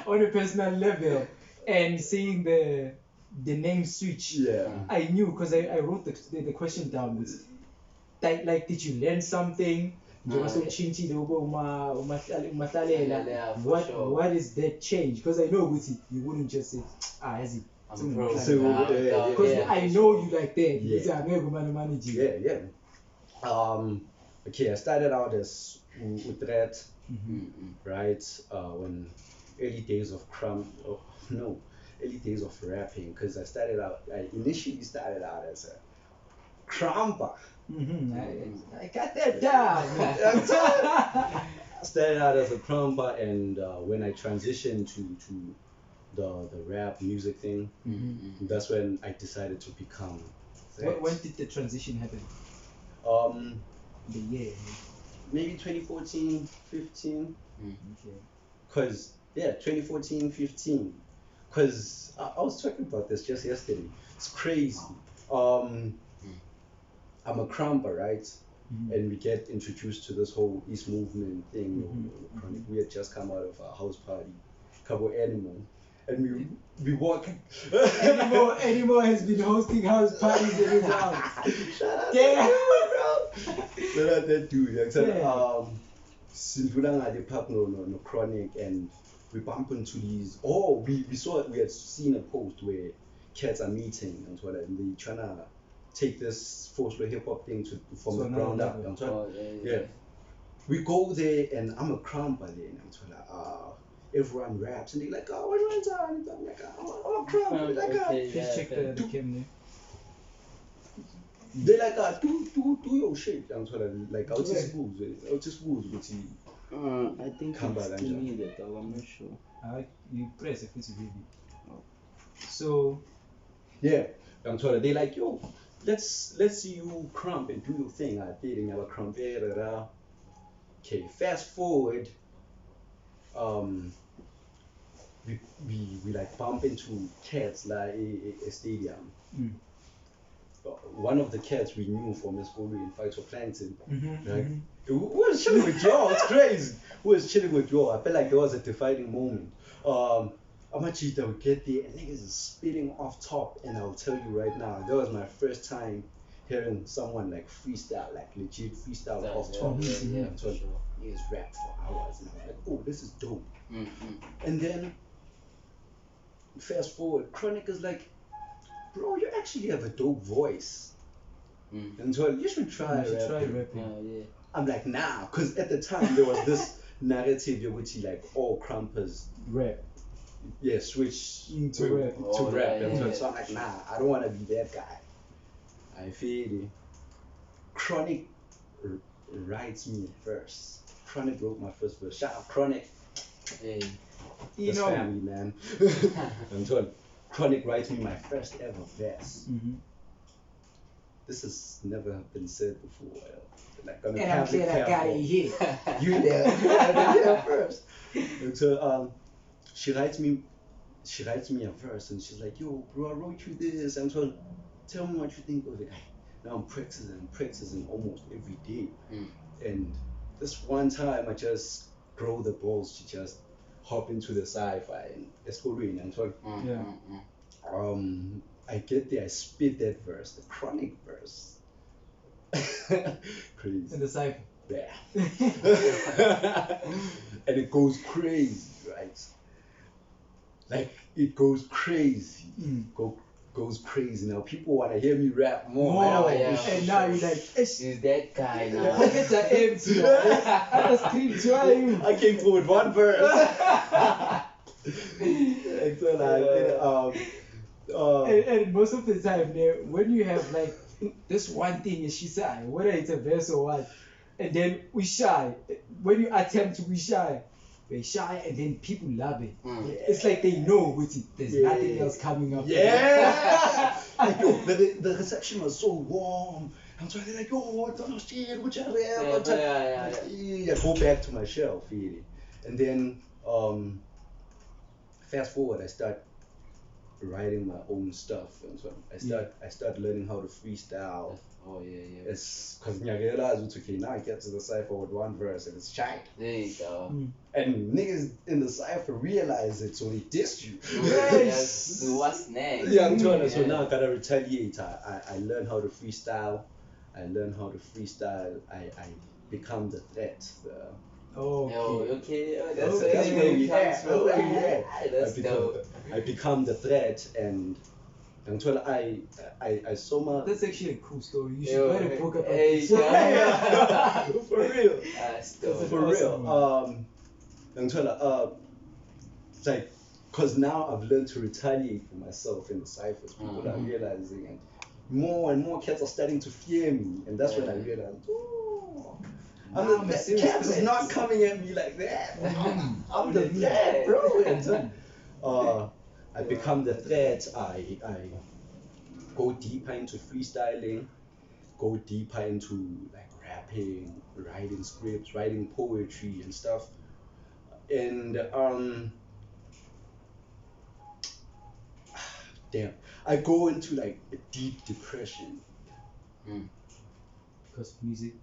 on a personal level and seeing the name switch, Yeah. I knew because I wrote the question down. Like, did you learn something? Njengoba sewutshintshile ube uMahlalela. Yeah, for sure. What is that change? Because I know with it, you wouldn't just say, as it. I'm pro. So, yeah. Because Yeah, I for know sure. you like that. Yeah. Because I'm going to manage you. Yeah. Okay, I started out as Utrecht, right? When early days of early days of rapping, because I initially started out as a crumper. I got that down. I started out as a crumper, and when I transitioned to the rap music thing, that's when I decided to become. When did the transition happen? The year. Maybe 2014, 15. Okay. Cause 2014, 15. Cause I was talking about this just yesterday. It's crazy. I'm a crumper, right? And we get introduced to this whole East movement thing. We had just come out of a house party, couple animal, and we walk. Anymore has been hosting house parties in his house. Shout out Yeah. to you, bro. Shout out that dude. Like, Yeah. Sindula ngade park no chronic, and we bump into these. We had seen a post where cats are meeting and so and they trying to take this forced hip hop thing from the ground up. Yeah. We go there and I'm a crumper there, and everyone raps and they're like, oh, what runs on? I'm like, I'm a crumper. Like, Okay. Please check the camera. they like, do your shit. I'm like, I'll just move. But I think Come it's back, to Angela. me that I'm not sure. You press if it's really. So yeah, I'm they like, yo, let's see you crump and do your thing. I did and I crump. Okay, fast forward. We like bump into cats like a stadium. One of the cats we knew from the school in Phytoplankton. Like, we was chilling with Joe. It's crazy. We was chilling with Joe. I felt like there was a defining moment. I'm a cheater. We get there and niggas is spitting off top. And I'll tell you right now, that was my first time hearing someone like freestyle, like legit freestyle off top. Yeah, So for sure. niggas rap for hours, and I was like, oh, this is dope. And then fast forward, Chronic is like, bro, you actually have a dope voice. And so you should try rapping. Yeah. I'm like, nah, because at the time there was this narrative which like all crumpers rap. switch Into rap. to Oh, rap. yeah, And yeah. so I'm like, nah, I don't want to be that guy. I feel it. Chronic writes me a verse. Chronic wrote my first verse. Shout out Chronic. Hey. You That's know. family, man. I'm told Chronic writes me my first ever verse. This has never been said before. Like on a And I'm public glad I got it platform. here. You there first. And so she writes me a verse and she's like, yo bro, I wrote you this. I'm told, tell me what you think of it. Now I'm practicing almost every day. And this one time I just grow the balls to just hop into the sci-fi and exploring and so I get there, I spit that verse, the Chronic verse. Crazy. In the cypher. Yeah. And it goes crazy, right? Like it goes crazy. goes crazy now. People want to hear me rap more. More. And I'm like, Yeah. And now you're like, He's that guy now. pockets are empty. Other streams, where are you? I came through with one verse. And most of the time, when you have like this one thing, and she say, whether it's a verse or what, and then we shy. When you attempt to be shy, we're shy, and then people love it. It's like they know with it. There's nothing else coming up. Yeah. Like, yo, the reception was so warm. I'm so like, yo, what shit, what you have? Yeah, go back to my shelf, really. And then fast forward, I start writing my own stuff, and so I start learning how to freestyle. Oh yeah. It's because I realize, okay, now I get to the cypher with one verse and it's shy. There you go. And niggas in the cypher realize it, so they diss you. Yes. What's next? Yeah, I'm trying to. So now I gotta retaliate. I learn how to freestyle. I become the threat. Okay. That's That's where we at. That's where we at. That's dope. I become the threat, and until I saw my. That's actually a cool story. You should write a book about Hey, this. yeah. For real. That's That's dope. For awesome, real. Until it's like, cause now I've learned to retaliate for myself in the ciphers. People are realizing, and more cats are starting to fear me, and that's when I realized, I'm the cats is not coming at me like that. I'm the threat, bro. And I become the threat. I go deeper into freestyling, go deeper into like rapping, writing scripts, writing poetry and stuff. And damn, I go into like a deep depression. Because of music,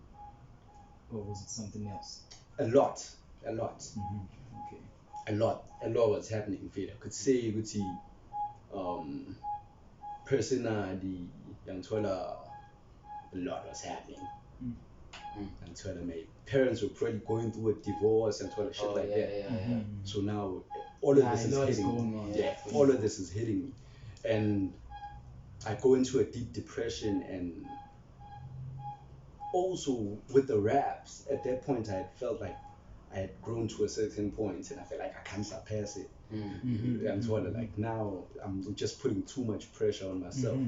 or was it something else? A lot. Okay. A lot was happening. I could say, personally, a lot was happening. And my parents were probably going through a divorce and shit like that. So now all of this is hitting me. All of this is hitting me. And I go into a deep depression, and also with the raps, at that point I had felt like I had grown to a certain point, and I felt like I can't surpass it. And like now I'm just putting too much pressure on myself.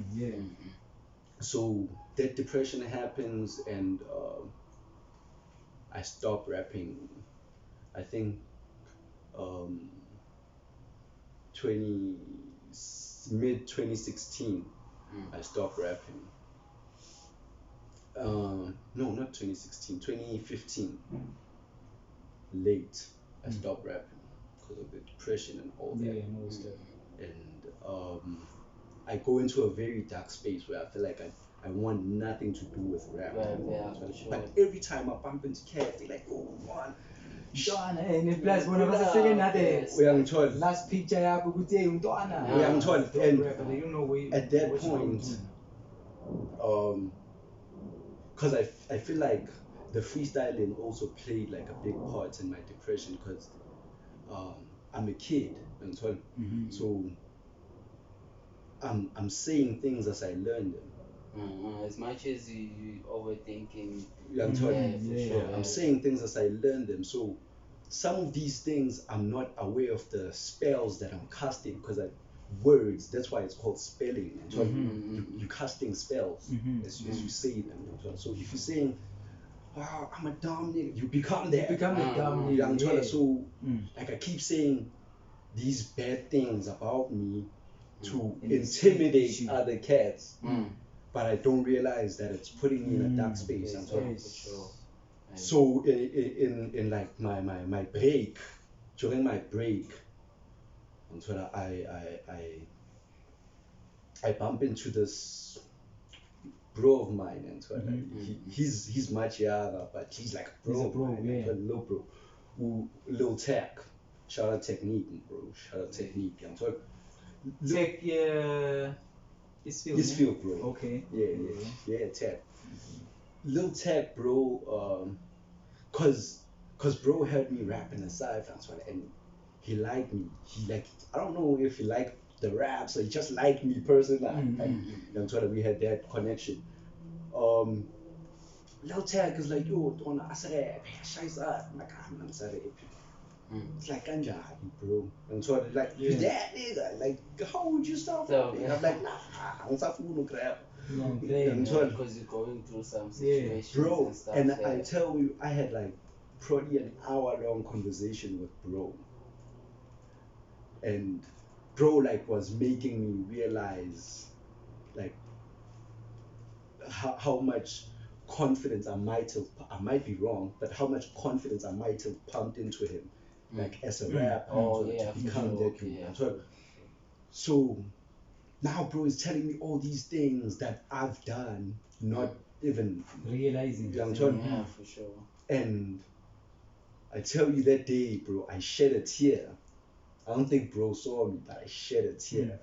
So that depression happens, and I stopped rapping. I think mid 2016 I stopped rapping. No, not 2016, 2015. Late I stopped rapping because of the depression and all that. Yeah, most of And I go into a very dark space where I feel like I want nothing to do with rap. But every time I bump into cats, they're like, oh man, and plus when I was saying that last picture yakho ukuthi umntwana uyangithola. And they don't know where at that point, because I feel like the freestyling also played like a big part in my depression, because I'm a kid, so I'm saying things as I learn them. As much as you overthinking, I'm saying things as I learn them. So some of these things I'm not aware of the spells that I'm casting, because words, that's why it's called spelling. You're casting spells as you say them. So if you're saying, wow, I'm a dumb nigga, you become that. You become a dumb nigga. So like I keep saying these bad things about me to intimidate other cats. But I don't realize that it's putting me in a dark space. So in like my break, during my break, I bump into this bro of mine, and he's much younger, but he's like a bro, a little bro, Lil Tech. Shout out Technique, bro. Shout out Technique. Tech, His field, bro. Okay. Yeah, Tech. Lil Tech, bro. Cause bro heard me rapping a cypher, and he liked me. I don't know if he liked the rap, so he just liked me personally. That's why we had that connection. Lil Tag is like, yo, don't rap, shay's up. I'm like, I'm not rap. It's like kanjani, bro. And so like, you that nigga, like, how would you stop rapping? I'm like, nah, I'm not rap. Because you're going through some situations Bro, and stuff. and I tell you, I had like probably an hour-long conversation with bro, and bro like was making me realize like how much confidence I might be wrong, but how much confidence I might have pumped into him, like as a rapper, to become that dude. So now bro is telling me all these things that I've done, not even realizing. Yeah, for sure. And I tell you that day, bro, I shed a tear. I don't think bro saw me, but I shed a tear.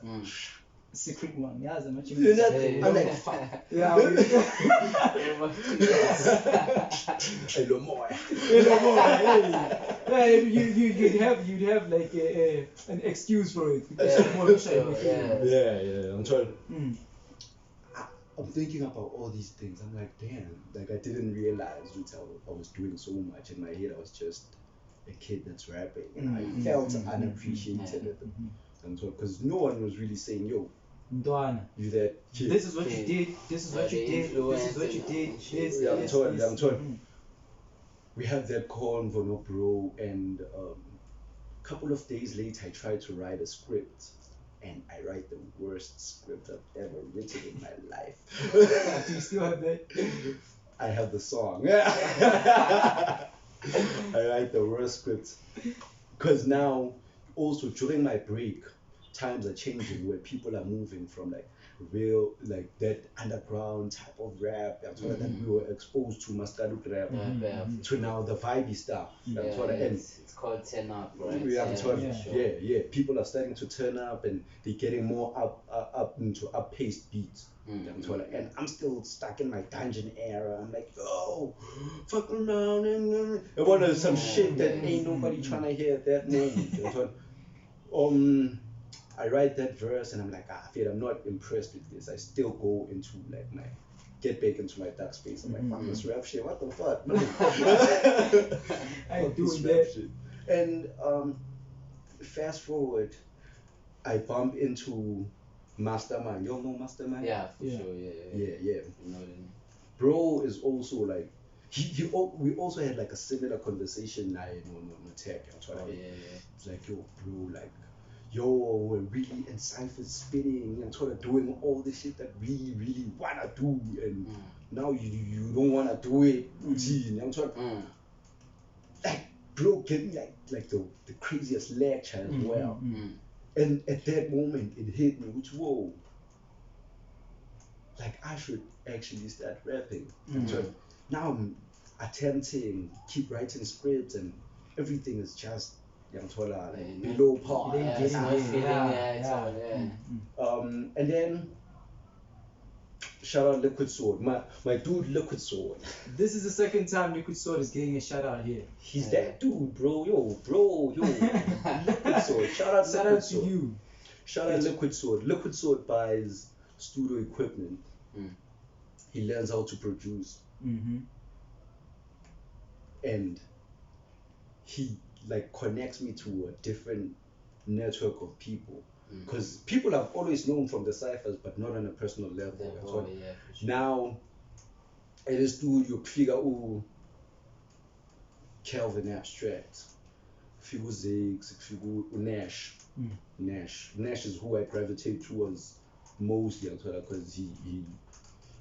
Secret one, yeah, as much. I'm like, fuck. Yeah. Hello, more. You'd have like an excuse for it. Yeah. I'm trying. I'm thinking about all these things. I'm like, damn, like I didn't realize I was doing so much. In my head, I was just a kid that's rapping, and I felt unappreciated at them. Because no one was really saying, yo, you that kid. This is what you did. This is what you did. This is what you did. I'm told. We had that convo, no bro, and a couple of days later, I tried to write a script. And I write the worst script I've ever written in my life. Do you still have that? I have the song. I write the worst script. Because now, also during my break, times are changing where people are moving from like real, like that underground type of rap that we were exposed to, Maskaluk rap, to now the vibey stuff. It's called turn up, right? People are starting to turn up and they're getting more up into up-paced beats. And I'm still stuck in my dungeon era. I'm like, yo, fuck around and I want some shit that ain't nobody trying to hear at that moment. I write that verse and I'm like, Fade, I'm not impressed with this. I still go into like get back into my dark space. I'm like, fuck this rap shit, what the fuck? No. I ain't doing that shit. And fast forward, I bump into Mastermind. Y'all know Mastermind? Yeah, for sure, yeah. You know, bro is also like, we also had like a similar conversation on tech. It's like, yo, bro, like, yo, we're really in cypher spitting and sort of doing all the shit that we really wanna do, and now you don't wanna do it routine. I'm sort of like, bro, give me like the craziest lecture as well. And at that moment, it hit me, which whoa, like I should actually start rapping. So now I'm attempting, keep writing scripts, and everything is just below par. And then shout out Liquid Sword, my dude Liquid Sword. This is the second time Liquid Sword is getting a shout out here. He's that dude, bro, yo. Liquid Sword, shout out to you. Shout out Liquid Sword. Liquid Sword buys studio equipment. He learns how to produce, and he like connects me to a different network of people, because people I've always known from the ciphers, but not on a personal level. Now at the studio, figure Kelvin Abstract, figure Ziggs, figure Nash. Nash is who I gravitate towards mostly, because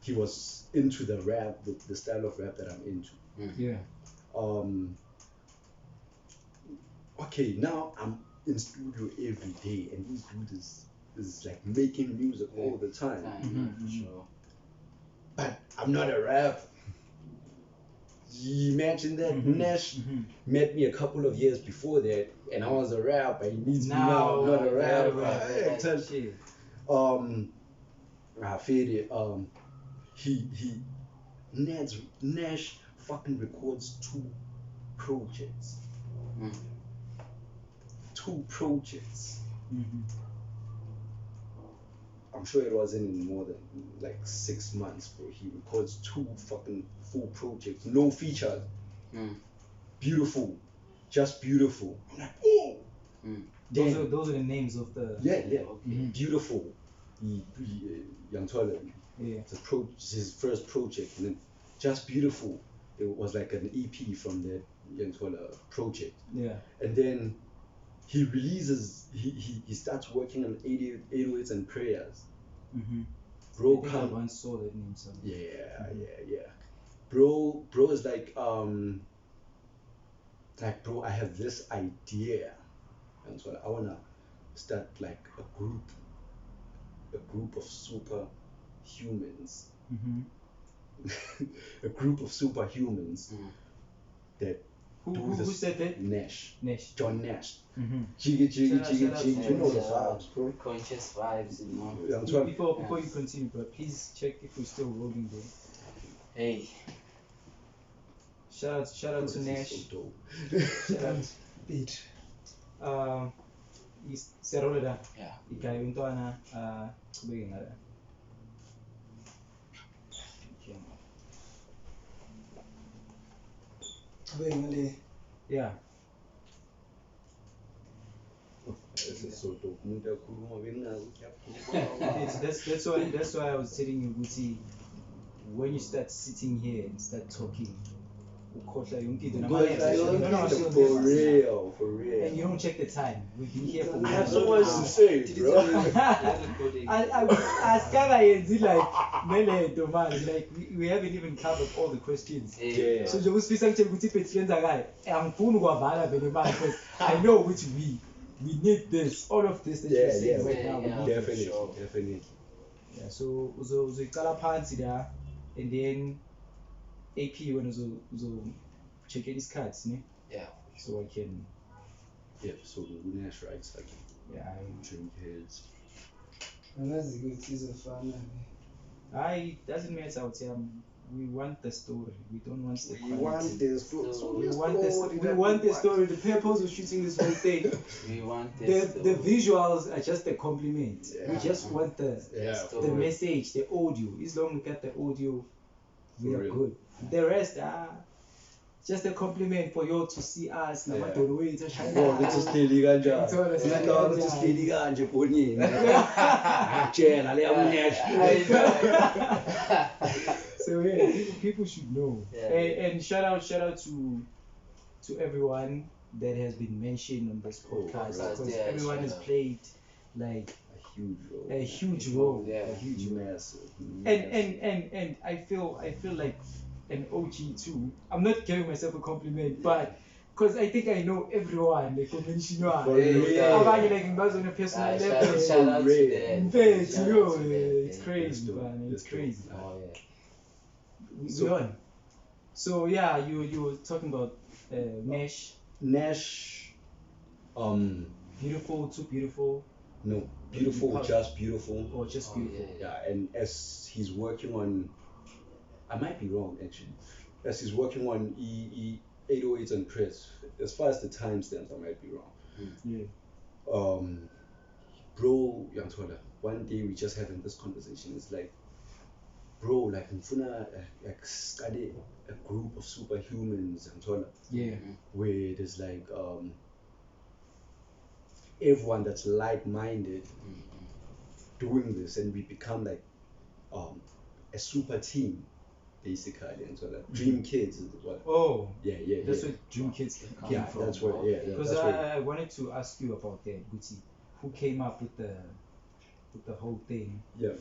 he was into the rap, the style of rap that I'm into. Okay, now I'm in studio every day, and this dude is like making music all the time. For sure. But I'm not a rapper. You imagine that? Nash met me a couple of years before that, and I was a rapper. He needs me now. I'm not a rapper. Nash fucking records 2 projects. 2 projects. I'm sure it wasn't in more than like 6 months, bro. He records 2 fucking full projects, no features. Beautiful, just beautiful. I'm like, oh. Those are the names of the. Yeah. Okay. Beautiful. Young Toilet. Yeah. It's his first project, and then just beautiful. It was like an EP from that Young Toilet project. Yeah. And then he releases. He starts working on 808s and prayers. Bro, I think I once saw that name somewhere. Yeah. Bro is like bro, I have this idea, and so I wanna start like a group of superhumans, a group of superhumans that Who said that? Nash, Nash. John Nash. Shout out You know the to vibes, bro. Conscious vibes, you know. Young Toilet. Before you continue, bro, please check if we're still rolling there. Hey. Shout out to This is Nash. so dope. Shout out Beat. Serola. Yeah. Igaya umntwana qhubeke ngala. Yeah. This is so dope. Umuntu uyakhuluma bengazi ukuthi uyakhuluma. That's why I was telling you, Guti, when you start sitting here and start talking, ukhohlwa yonke into namanye- For real. And you don't check the time. We've been here for I have so much to say, bro. I yenzi like mele man, like we haven't even covered all the questions. Yeah. So nje usifisa ngitshela ukuthi ibhethi lenzakala angifuni ukwavala vele manje because I know which we need this, all of this that you're saying right now. We need it. Definitely. Yeah, so uzoyiqala phansi la and then AP when uzo-check isikhathi ne? Yeah. So I can So the Nash writes like Dream Kids. Angazi ukuthi izofana. Doesn't matter out here. We want the story. We don't want the We want this. We want the story. The purpose of shooting this whole thing. We want The this. visuals are just a compliment. We Yeah. just want the story. message, the audio. As long as we get the audio, we For are real. good. The rest just a compliment for you to see us. Yeah. Namadolo wethu Ngibona ukuthi sihleli kanjani. Ngithola sihleli Ngiyabona ukuthi kanjani. sihleli kanje bonini. Ngiyatshela leya Nash. So yeah, people should know. Yeah. And shout out to everyone that has been mentioned on this podcast right. because Yeah, everyone shout has out. played like A huge a huge role. role. Yeah. A huge role. Massive. And I feel like an OG too. I'm not giving myself a compliment, but because I think I know everyone, like conventional. For real. Abanye like ngibazi on a personal level. Shout out to Real. them. Mfethu, Shout yo, out to them. it's Yeah. crazy, That's dope. man. It's That's dope. crazy. Oh yeah. We on. So yeah, you were talking about Nash. Nash. Beautiful, too beautiful, No. Beautiful, just beautiful. or just Oh, beautiful. yeah. Yeah, and as he's working on, I might be wrong actually. As he's working on 808s and press, as far as the timestamps, I might be wrong. Yeah. Bro, Yantwala, one day we just having this conversation. It's like, bro, like mfuna like study a group of superhumans, Yantwala, Yeah. where there's like everyone that's like-minded doing this, and we become like a super team, basically, and so like Dream Kids is what. Oh, Yeah. that's what Dream Kids came Yeah, from. that's what. Yeah, Because that's what. I wanted to ask you about that, Guti. Who came up with the whole thing? Yeah.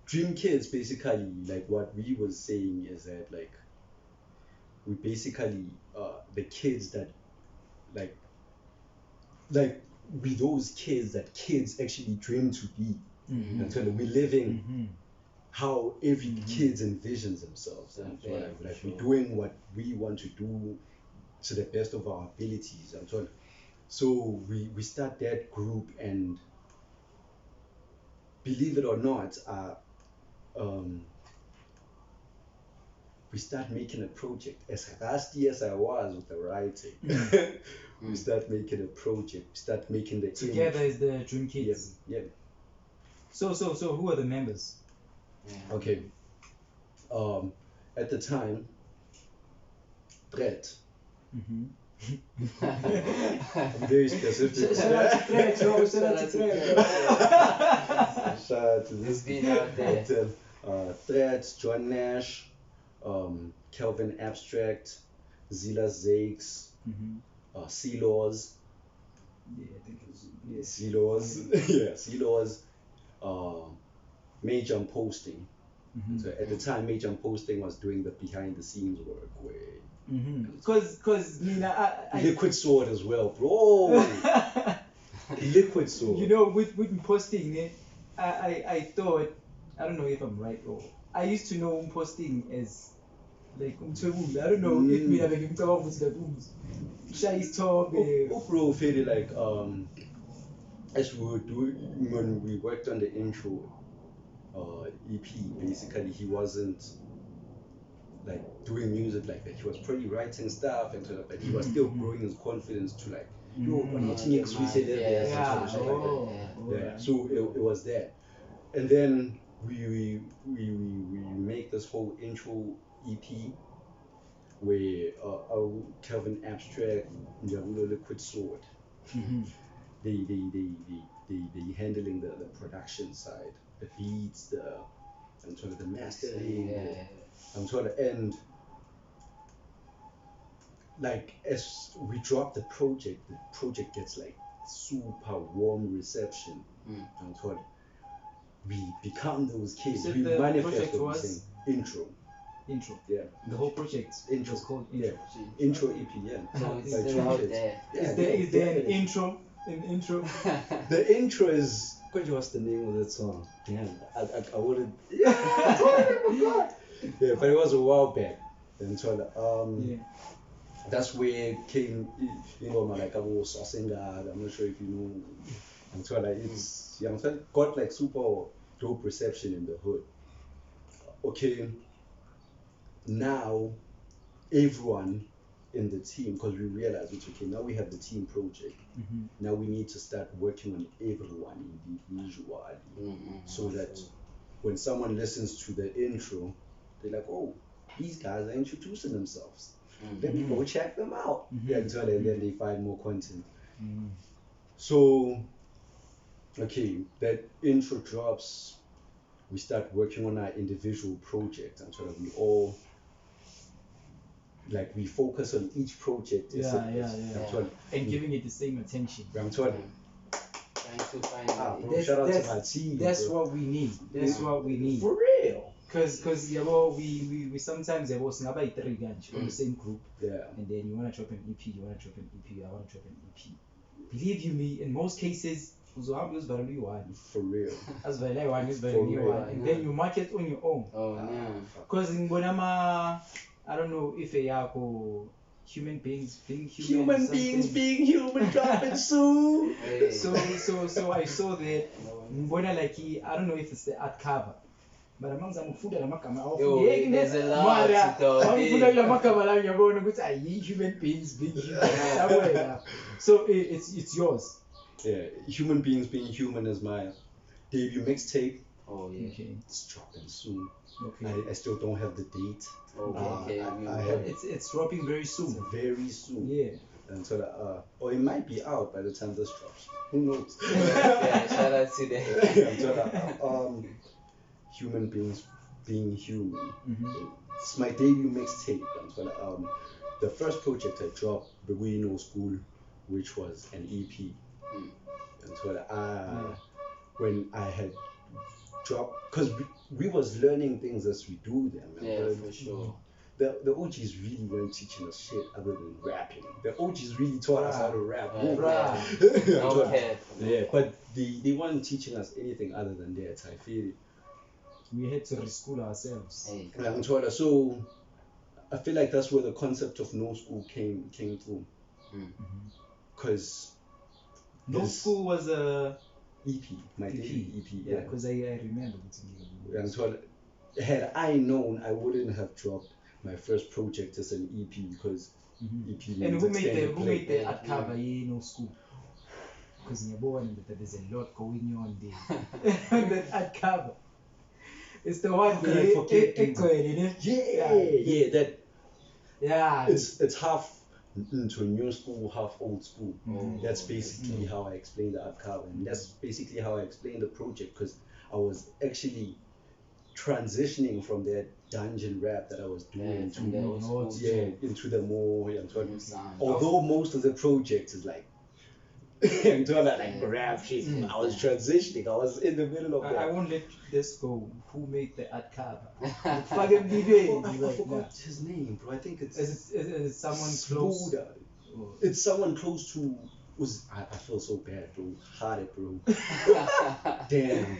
Dream Kids basically, like what we was saying is that like we basically the kids that like we those kids that kids actually dream to be. Mm-hmm. And so we're living Mm-hmm. how every kid envisions themselves, and so Yeah, like, for we're sure. doing what we want to do to the best of our abilities, and so on. So we start that group, and believe it or not, we start making a project. As rusty as I was with the writing, we start making a project. We start making the Together image. is the Dream Kids. Yeah. So who are the members? Yeah. Okay. At the time, Threat. Mm-hmm. I'm very specific. Shout out to Threat, yo. Shout out to Threat. Shout out to It's this been out there. Threat, John Nash, Kelvin Abstract, Zila Zakes, Mm-hmm. C-Laws, Yeah, I think it was. Yes. C-Laws, yeah, C-Laws, Major Posting. Mm-hmm. So at the time, Major Posting was doing the behind the scenes work where Mm-hmm. Cause Nina, I Liquid Sword as well, bro. Liquid Sword. you know, with posting it, I thought, I don't know if I'm right or I used to know posting as like umthwebula. I don't know if mina bengimcabanga ukuthi like shaya isithobe. Bro, feel like as we were doing when we worked on the intro EP, basically he wasn't like doing music like that. He was probably writing stuff and sort of, but he was still growing his confidence to like, yo, Mhm. what you we say that there, Yeah. some sort of shit like that. Oh. Yeah. So it was that, and then we make this whole intro EP where Kelvin Abstract, Njabulo Liquid Sword, Mm-hmm. they handling the production side, the beats, and sort of the mastering, and sort of and like as we drop the project gets like super warm reception, and sort of we become those kids. So We the manifest project what we was? sing. Intro. Intro. Yeah. The whole project Intro. was called Yeah. Intro. Intro EP, yeah. So it's Like still out trumpets. there. Yeah, Is there an definitely. intro? An intro? The intro is what's the name of that song? Damn, I wouldn't. Yeah, I totally forgot. Yeah, but it was a while back. And so Yeah. that's where it came, you know, like I was Sasenga. I'm not sure if you know. And so like it's yeah, so it got like super dope reception in the hood. Okay, now everyone in the team, because we realized it's okay, now we have the team project. Mm-hmm. Now we need to start working on everyone individually, so that when someone listens to the intro, they're like, oh, these guys are introducing themselves. Let me go check them out. Mhm. Yeah, until then they find more content. Mm-hmm. So, okay, that intro drops, we start working on our individual projects, and sort of we all like we focus on each project. Yeah. And giving it the same attention. I'm told, Trying to find bro, shout out to my team. That's bro. what we need. That's what we need. For real. Cause we sometimes singaba yi-3 kanje from the same group, Yeah. and then you wanna drop an EP, I wanna drop an EP. Believe you me, in most cases uzohamba uzivalele uyi-1. For real. Azivalele yi-1, uzivalele For real. uyi-1, and then you market on your own. Oh yeah. Cause ngibona I don't know if yakho human beings being human. Human beings being human, dropping soon. Hey. So I saw that ngibona like I don't know if it's the art cover. But amangizama ukufunda lamagama Yo, there's a lot to talk. awufunda kula magama la ngiyabona ukuthi ayi human beings being human somewhere. So it's yours. Yeah, human beings being human is my debut mixtape. Oh yeah. Okay. It's dropping soon. Okay. I still don't have the date. Okay. I have it It's dropping very soon. very soon. Yeah. And so or it might be out by the time this drops. Who knows? Yeah, shout out to them. And so human beings being human. Mm-hmm. It's my debut mixtape. And so the first project I dropped, Beguino School, which was an EP. And so when I had dropped, because we was learning things as we do them. Yeah, for sure. The OGs really weren't teaching us shit other than rapping. The OGs really taught us how to rap. Okay. Yeah, but they weren't teaching us anything other than that. I feel it. We had to reschool ourselves. Hey. So I feel like that's where the concept of no school came through. Because No School was a EP, my daily EP. Yeah, because I remember it. And so had I known, I wouldn't have dropped my first project as an EP because EP. And who made extended play. the art cover? Yeah, No School. because that there's a lot going on there. On that art cover. It's the one Could I forget yeah, that yeah. it's half into new school, half old school. That's basically Mm. how I explain the art cover, and that's basically how I explain the project, because I was actually transitioning from that dungeon rap that I was doing from the old school into the more new sound. although most of the project is like into like Yeah. rap shit. Mm. I was transitioning. I was in the middle of I that. won't let this go. Who made the art cover? Fucking video. I forgot his name, bro. I think it's Is it someone close? Smoda. It's someone close to. I feel so bad, bro. Hard, bro. Damn.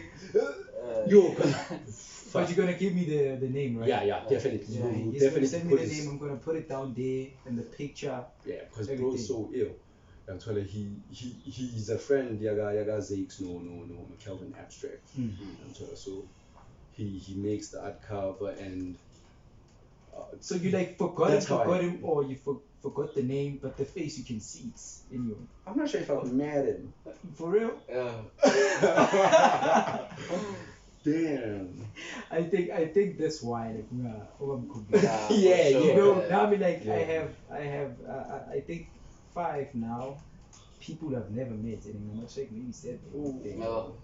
Yo, But you're gonna give me the name, right? yeah, definitely. Yeah, Bro, he's definitely gonna send me put the his- name. I'm gonna put it down there in the picture. Yeah, because Everything. bro's so ill. I'm telling you, he's a friend. Yaga Zakes, no, Kelvin Abstract. I'm telling you, so he makes the art cover and. So you like forgot That's how I- him, or you forgot the name, but the face you can see it's in you. I'm not sure if I was mad at him. For real? Damn. I think that's why. Like, Yeah, Yeah, for you sure. know, now I mean, like Yeah. I have I think 5 now. People I've never met, and I'm not sure maybe 7. No.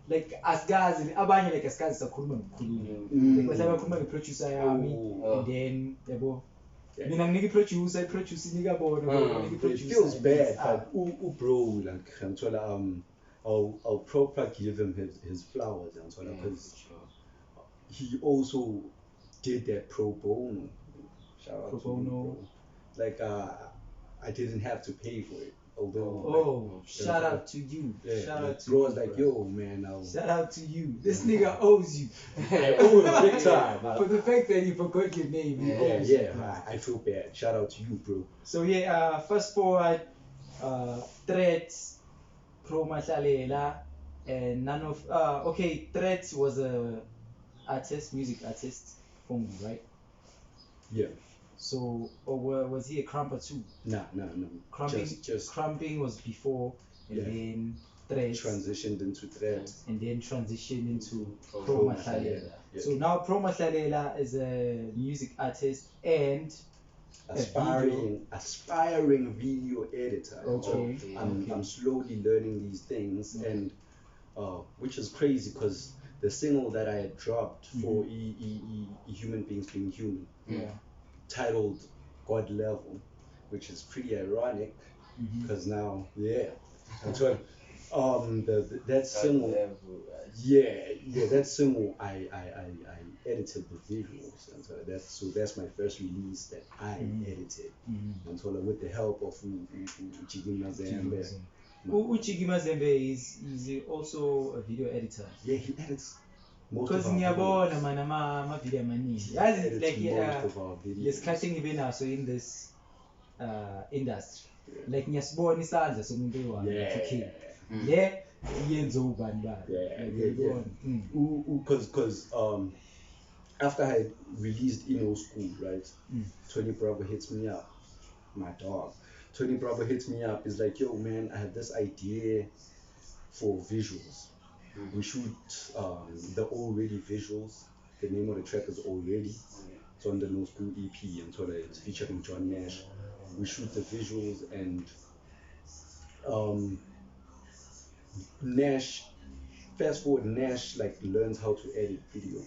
Like asgazi abanye like asgazi sakhuluma ngikhuluma like bahlala bakhuluma ngeproducer yami and then yabo Yeah. mina nginike producer iproduce inika bona nginike It producer feels bad, Ah. but bro, like I'm telling I'll proper give him his flowers, because he also did that pro bono. Shout out Pro to you, bono. bro. Like I didn't have to pay for it, although. Oh, shout out to you. Yeah, Shout out to bro you. was like, yo, man, Shout out to you. This nigga owes you. I owe him big time. For the fact that you forgot your name, he owes you. I feel bad. Shout out to you, bro. So yeah, fast forward, Threats, Pro Mahlalela, and none of okay, Threats was a music artist formed, right? Yeah. So was he a crumper too? No. Crumping Just Crumping was before, and Yeah. then Threats, transitioned into that. and then transitioned into Pro Pro Mahlalela. Mahlalela. Yeah. So now Pro Mahlalela is a music artist and aspiring video editor. Okay. So I'm slowly learning these things, and which is crazy because the single that I had dropped for Human Beings Being Human, yeah. titled God Level, which is pretty ironic because now I'm trying. That single, that single I edited the visuals, and that's my first release that I edited, and so with the help of Chigima Zembe. Uchigi Mazembe is also a video editor. Yeah, he edits most Because of our ngiyabona videos. mana ama video amaningi. He Yazi edits like most of our videos. lesikhathi ngibe naso in this industry. Like ngiyasibona isandla somuntu oyi-one. Yeah. Okay. Yeah, yenze ubani bani. Yeah. Because after I released Emo School, right? Tony Bravo hits me up, my dog. Tony Bravo hits me up. He's like, yo, man, I have this idea for visuals. We shoot the Already visuals. The name of the track is Already. It's on the No School EP, and so it's featuring John Nash. We shoot the visuals, and Nash, fast forward, Nash like learns how to edit video.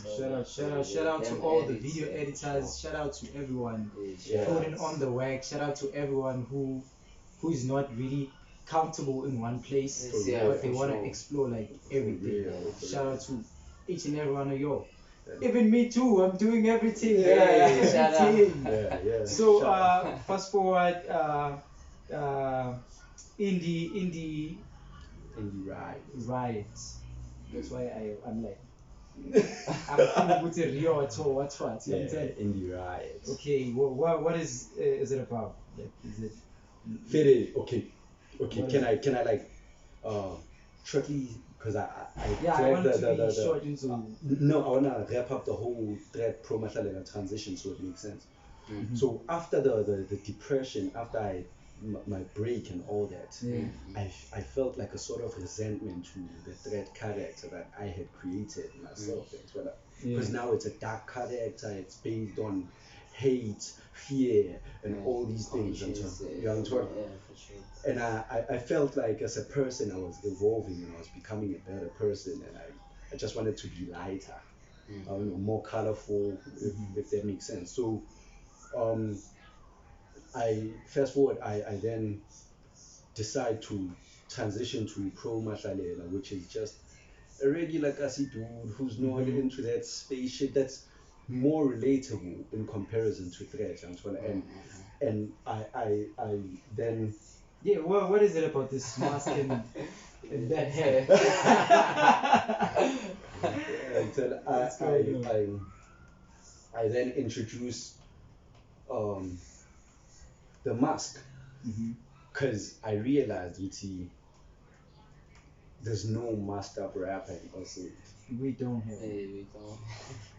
Shout out to all the video editors. Shout out to everyone putting on the work. Shout out to everyone who is not really comfortable in one place, but they want to explore like everything. Shout out to each and every one of you. Even me too. I'm doing everything. Shout out. So fast forward. Indie riots. That's why I'm like. I'm putting Rio at all. What's what? You understand? Indie riots. Okay, what is it about? Like, is it? Fede, okay. What Can I like shortly, because I want it to be short into. No, I wanna wrap up the whole thread Pro Mahlalela transition so it makes sense. So after the depression, after I my break and all that, Yeah. I felt like a sort of resentment to the threat character that I had created myself. Because now it's a dark character, it's based on hate, fear, and all these things. For sure. And I felt like as a person I was evolving and I was becoming a better person, and I just wanted to be lighter, more colorful, if that makes sense. So I fast forward, I then decide to transition to pro Mahlalela, which is just a regular Kasi dude who's not into that space shit. That's more relatable in comparison to Threat. And I then Yeah, what is it about this mask and that hair? until I then introduce the mask, because I realized there's no masked up rapper in also. We don't have. We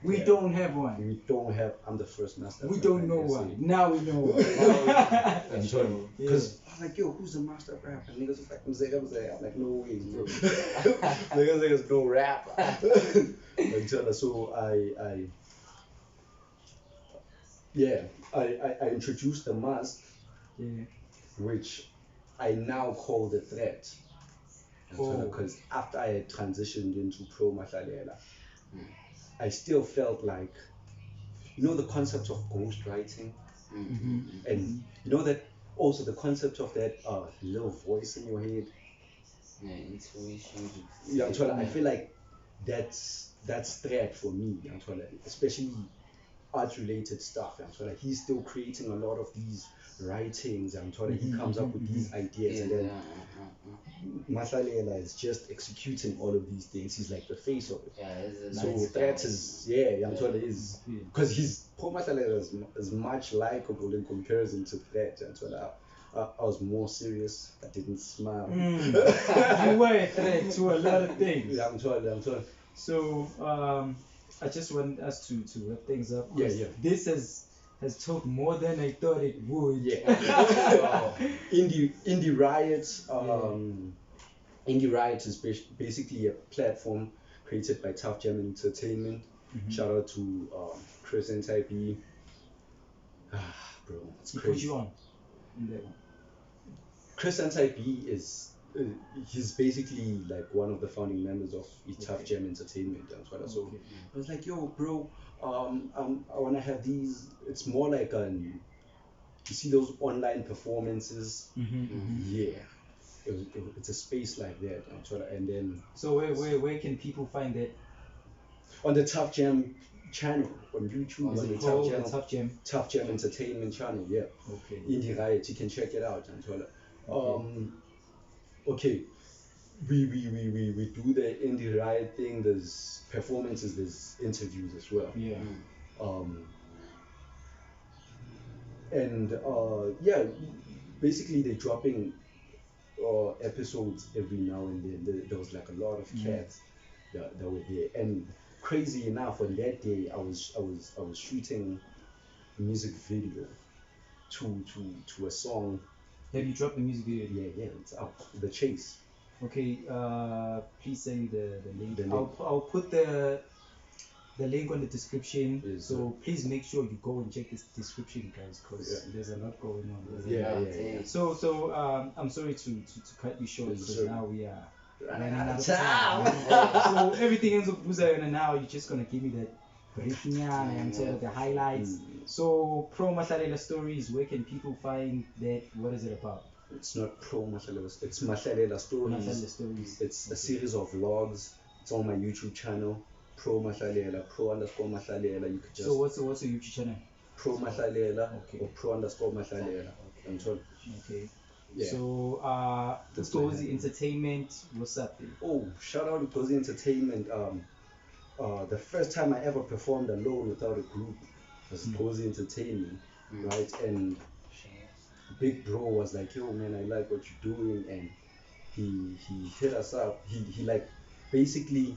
We don't have one. We don't have. I'm the first masked up We rapper don't in know SA. one. Now we know one. I'm sorry. Because I was like, yo, who's the masked up rapper? Niggas was like, Mzega. I'm like, no way, bro. Niggas no rapper. So I introduced the mask, which I now call the threat. Because after I had transitioned into pro Mahlalela, I still felt like, the concept of ghostwriting, and that also the concept of that little voice in your head. Intuition. I feel like that's threat for me, especially art related stuff. He's still creating a lot of these writings. He comes up with these ideas, and then Mahlalela is just executing all of these things. He's like the face of it. So that is is because he's Paul Mahlalela is much likable in comparison to Threat. I was more serious. I didn't smile. You were a threat to a lot of things. I'm sorry. So I just want us to wrap things up. Yeah. This has took more than I thought it would. Indie Riots. Indie Riots is basically a platform created by Tough Jam Entertainment. Shout out to Chris and Type B. Bro, it's He crazy. put you on that one. Chris and Type B is he's basically like one of the founding members of Tough Jam Entertainment. So I was like, yo, bro, I wanna have these. It's more like you see those online performances. Yeah, it's a space like that. And then So where can people find that? on the Tough Jam channel on YouTube, Is on it the called the Tough Jam? Tough Jam Entertainment channel. Yeah. Okay. Indie Riot, you can check it out. Okay. We do the Indie Riot thing. There's performances, there's interviews as well. Yeah. And basically they're dropping episodes every now and then. There was like a lot of cats that were there, and crazy enough, on that day I was shooting a music video to a song. Have you dropped the music video? Yeah, it's up. The Chase. Okay, please send me the link. The link. I'll put the link on the description. Yes, so please make sure you go and check this description, guys, because there's a lot going on. Yeah. So I'm sorry to cut you short, Yes, because sir. now we are Running running out out of of time. So everything ends up and now you're just gonna give me that briefing and sort of the highlights. So Pro Mahlalela Stories, where can people find that? What is it about? It's not Pro Mahlalela, it's Mahlalela Stories. Mahlalela Stories. It's a series of vlogs. It's on my YouTube channel, Pro Mahlalela, Pro_Mahlalela. You could just So what's your YouTube channel? Pro Mahlalela Okay. or Pro_Mahlalela. Okay. Yeah. So That's Dozy Entertainment, what's up there? Oh, shout out to Dozy Entertainment. The first time I ever performed alone without a group was Dozy Entertainment, right? And Big Bro was like, yo man, I like what you're doing, and he hit us up. He like basically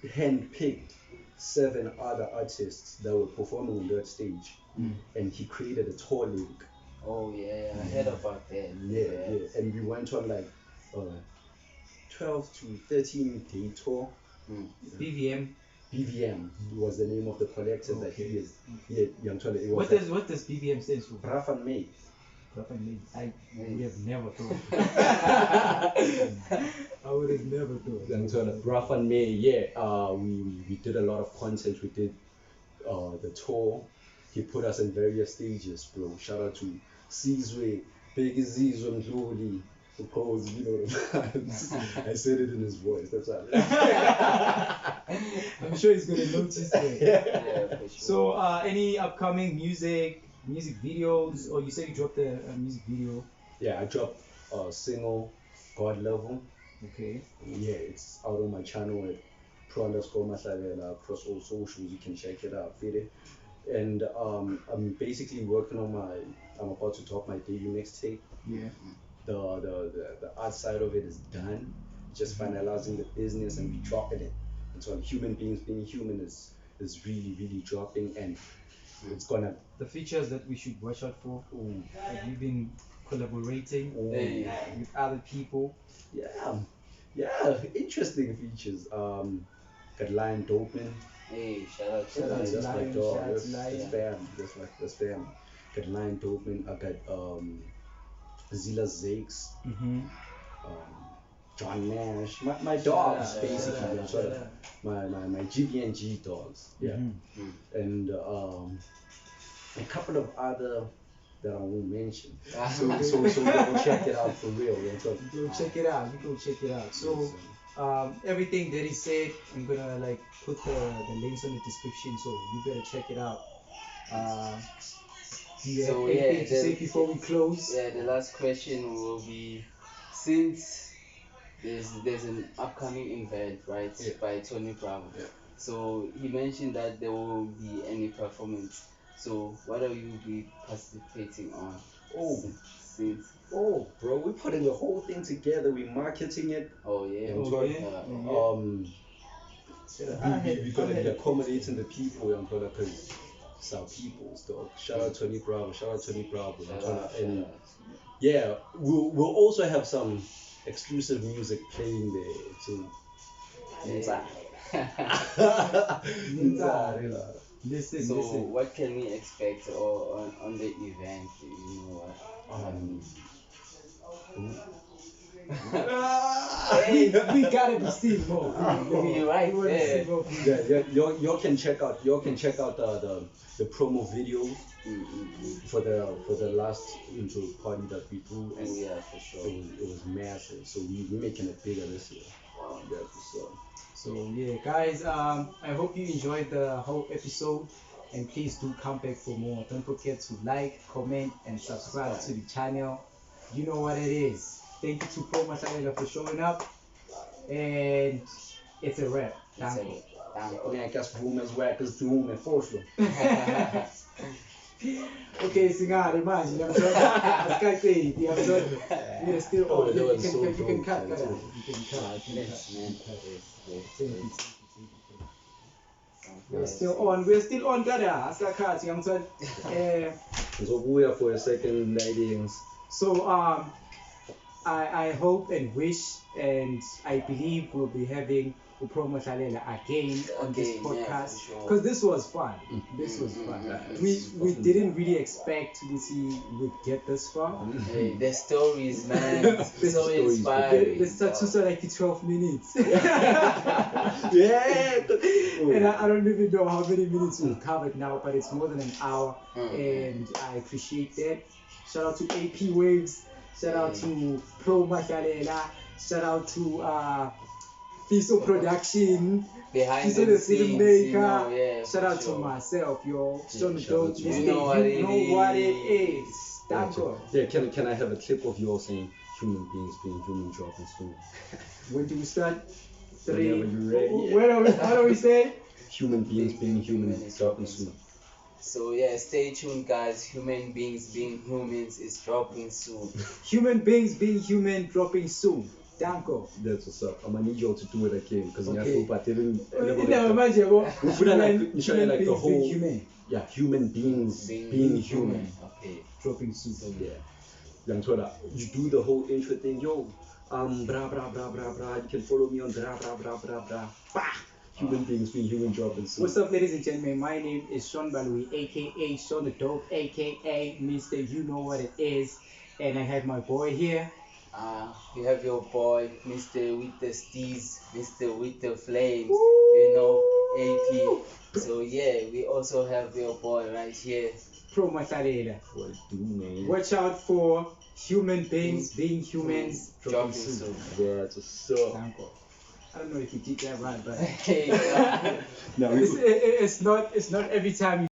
handpicked 7 other artists that were performing on that stage, and he created a tour link Oh yeah, I heard about that. Yeah. And we went on like 12 to 13 day tour. BVM. BVM was the name of the collective that he Okay. is. Yeah, young Charlie. It was What does BVM stand for? Braff and May. I would have never thought. I would have never thought. Young Charlie, Braff and May. Yeah. We did a lot of content. We did the tour. He put us in various stages, bro. Shout out to Sizwe, Big Zizwe Mdluli, because you know the vibes. I said it in his voice. That's why. I'm sure he's gonna notice that. Yeah, for sure. So, any upcoming music videos? Or you said you dropped a music video. Yeah, I dropped a single, God Level. Okay. Yeah, it's out on my channel at pro_Mahlalela across all socials. You can check it out, feel it. And I'm basically working on I'm about to drop my debut mixtape. Yeah. The art side of it is done. Just finalizing the business and we dropping it. And so human beings being human is really dropping, and it's gonna. The features that we should watch out for. Ooh, Have you been collaborating Hey. with other people? yeah, interesting features. Got Lion Dopeman. Hey, shout out to Shout out you. to That's my Lion, dog. shout out That's to Lion. fam. That's fam. Got Lion Dopeman. I got Zilla Zakes. Mm-hmm. John Nash. My dogs, Shout out, basically. shout out, I'm sort of shout out. my GBNG dogs. Yeah. Mhm. And a couple of other that I won't mention. So go check it out for real. Yeah. So, You go check it out. So everything that he said, I'm gonna like put the links on the description, so you better check it out. Do you have So, anything yeah, to say before we close? Yeah, the last question will be, since there's an upcoming event, right, Yeah. by Tony Bravo. Yeah. So he mentioned that there won't be any performance. So what are you be participating on? Oh. Since oh, bro, we're putting the whole thing together. We're marketing it. oh yeah. Oh, yeah. We're gonna be accommodating the people, young brother, because it's our people's dog. Shout out Tony Bravo. And yeah, we'll also have some exclusive music playing there too. Listen, So listen. what can we expect on the event? You know what? Hey, we gotta be still more. You're right We wanna there. see more people. Yeah, you can check out the promo videos for the last intro party that we threw, and Oh yeah, for sure. it was massive. So we're making it bigger this year. Yeah, for sure. So yeah, guys, I hope you enjoyed the whole episode, and please do come back for more. Don't forget to like, comment, and subscribe to the channel. You know what it is. Thank you to Mahlalela for showing up, and it's a wrap. Thank you. Man, guess boom as whack as doom and force. Okay, singale manje ngiyamthola asikaqedi ngiyamthola we are still on. that was so You can dope. cut That's cut it. you can cut. Yes, man. We're still on kada asikaqedi ngiyamthola So we are for a second, ladies. so I hope and wish and I believe we'll be having Mahlalela again on this Again, yeah, podcast, for sure. because this was fun. This was fun. We didn't really expect to see we'd get this far. Hey, the stories, man, so stories. inspiring. Let's start to like 12 minutes. Yeah. And I don't even know how many minutes we've covered now, but it's more than an hour, and I appreciate that. Shout out to AP Waves, shout out to Mahlalela, shout out to Fiso Production, Behind Fiso the the scenes, filmmaker. you know, yeah, Shout for out sure. to myself, yo. Sean shout out Baloyi, to Mr. you know what it know what it is. Thank you. Yeah, can I have a clip of yours saying human beings being human dropping soon? When do we start? 3. Whenever you're ready. What do we say? Human beings being human dropping soon. So yeah, stay tuned, guys. Human beings being humans is dropping soon. Human beings being human, dropping soon. Danko. That's what's up. I'm gonna need y'all to do it again because Okay. but didn't. No, manje yabo. We put it like we show you like the beings being whole human. yeah human beings being human. Okay. Dropping soup. Yeah. Yangithola, you do the whole intro thing, yo. Bra bra bra bra bra. You can follow me on bra bra bra bra bra. Bah! Human beings being human dropping soup. What's up, ladies and gentlemen? My name is Sean Baloyi, aka Sean the Dope, aka Mr. You Know What It Is, and I have my boy here. We have your boy, Mr. with the steez, Mr. with the flames, you know, AP. So yeah, we also have your boy right here. Pro Mahlalela. What do, man? Watch out for human beings being humans dropping soup. Yeah, it's what's up. Danko. I don't know if you did that right, but Hey, Now it's not every time you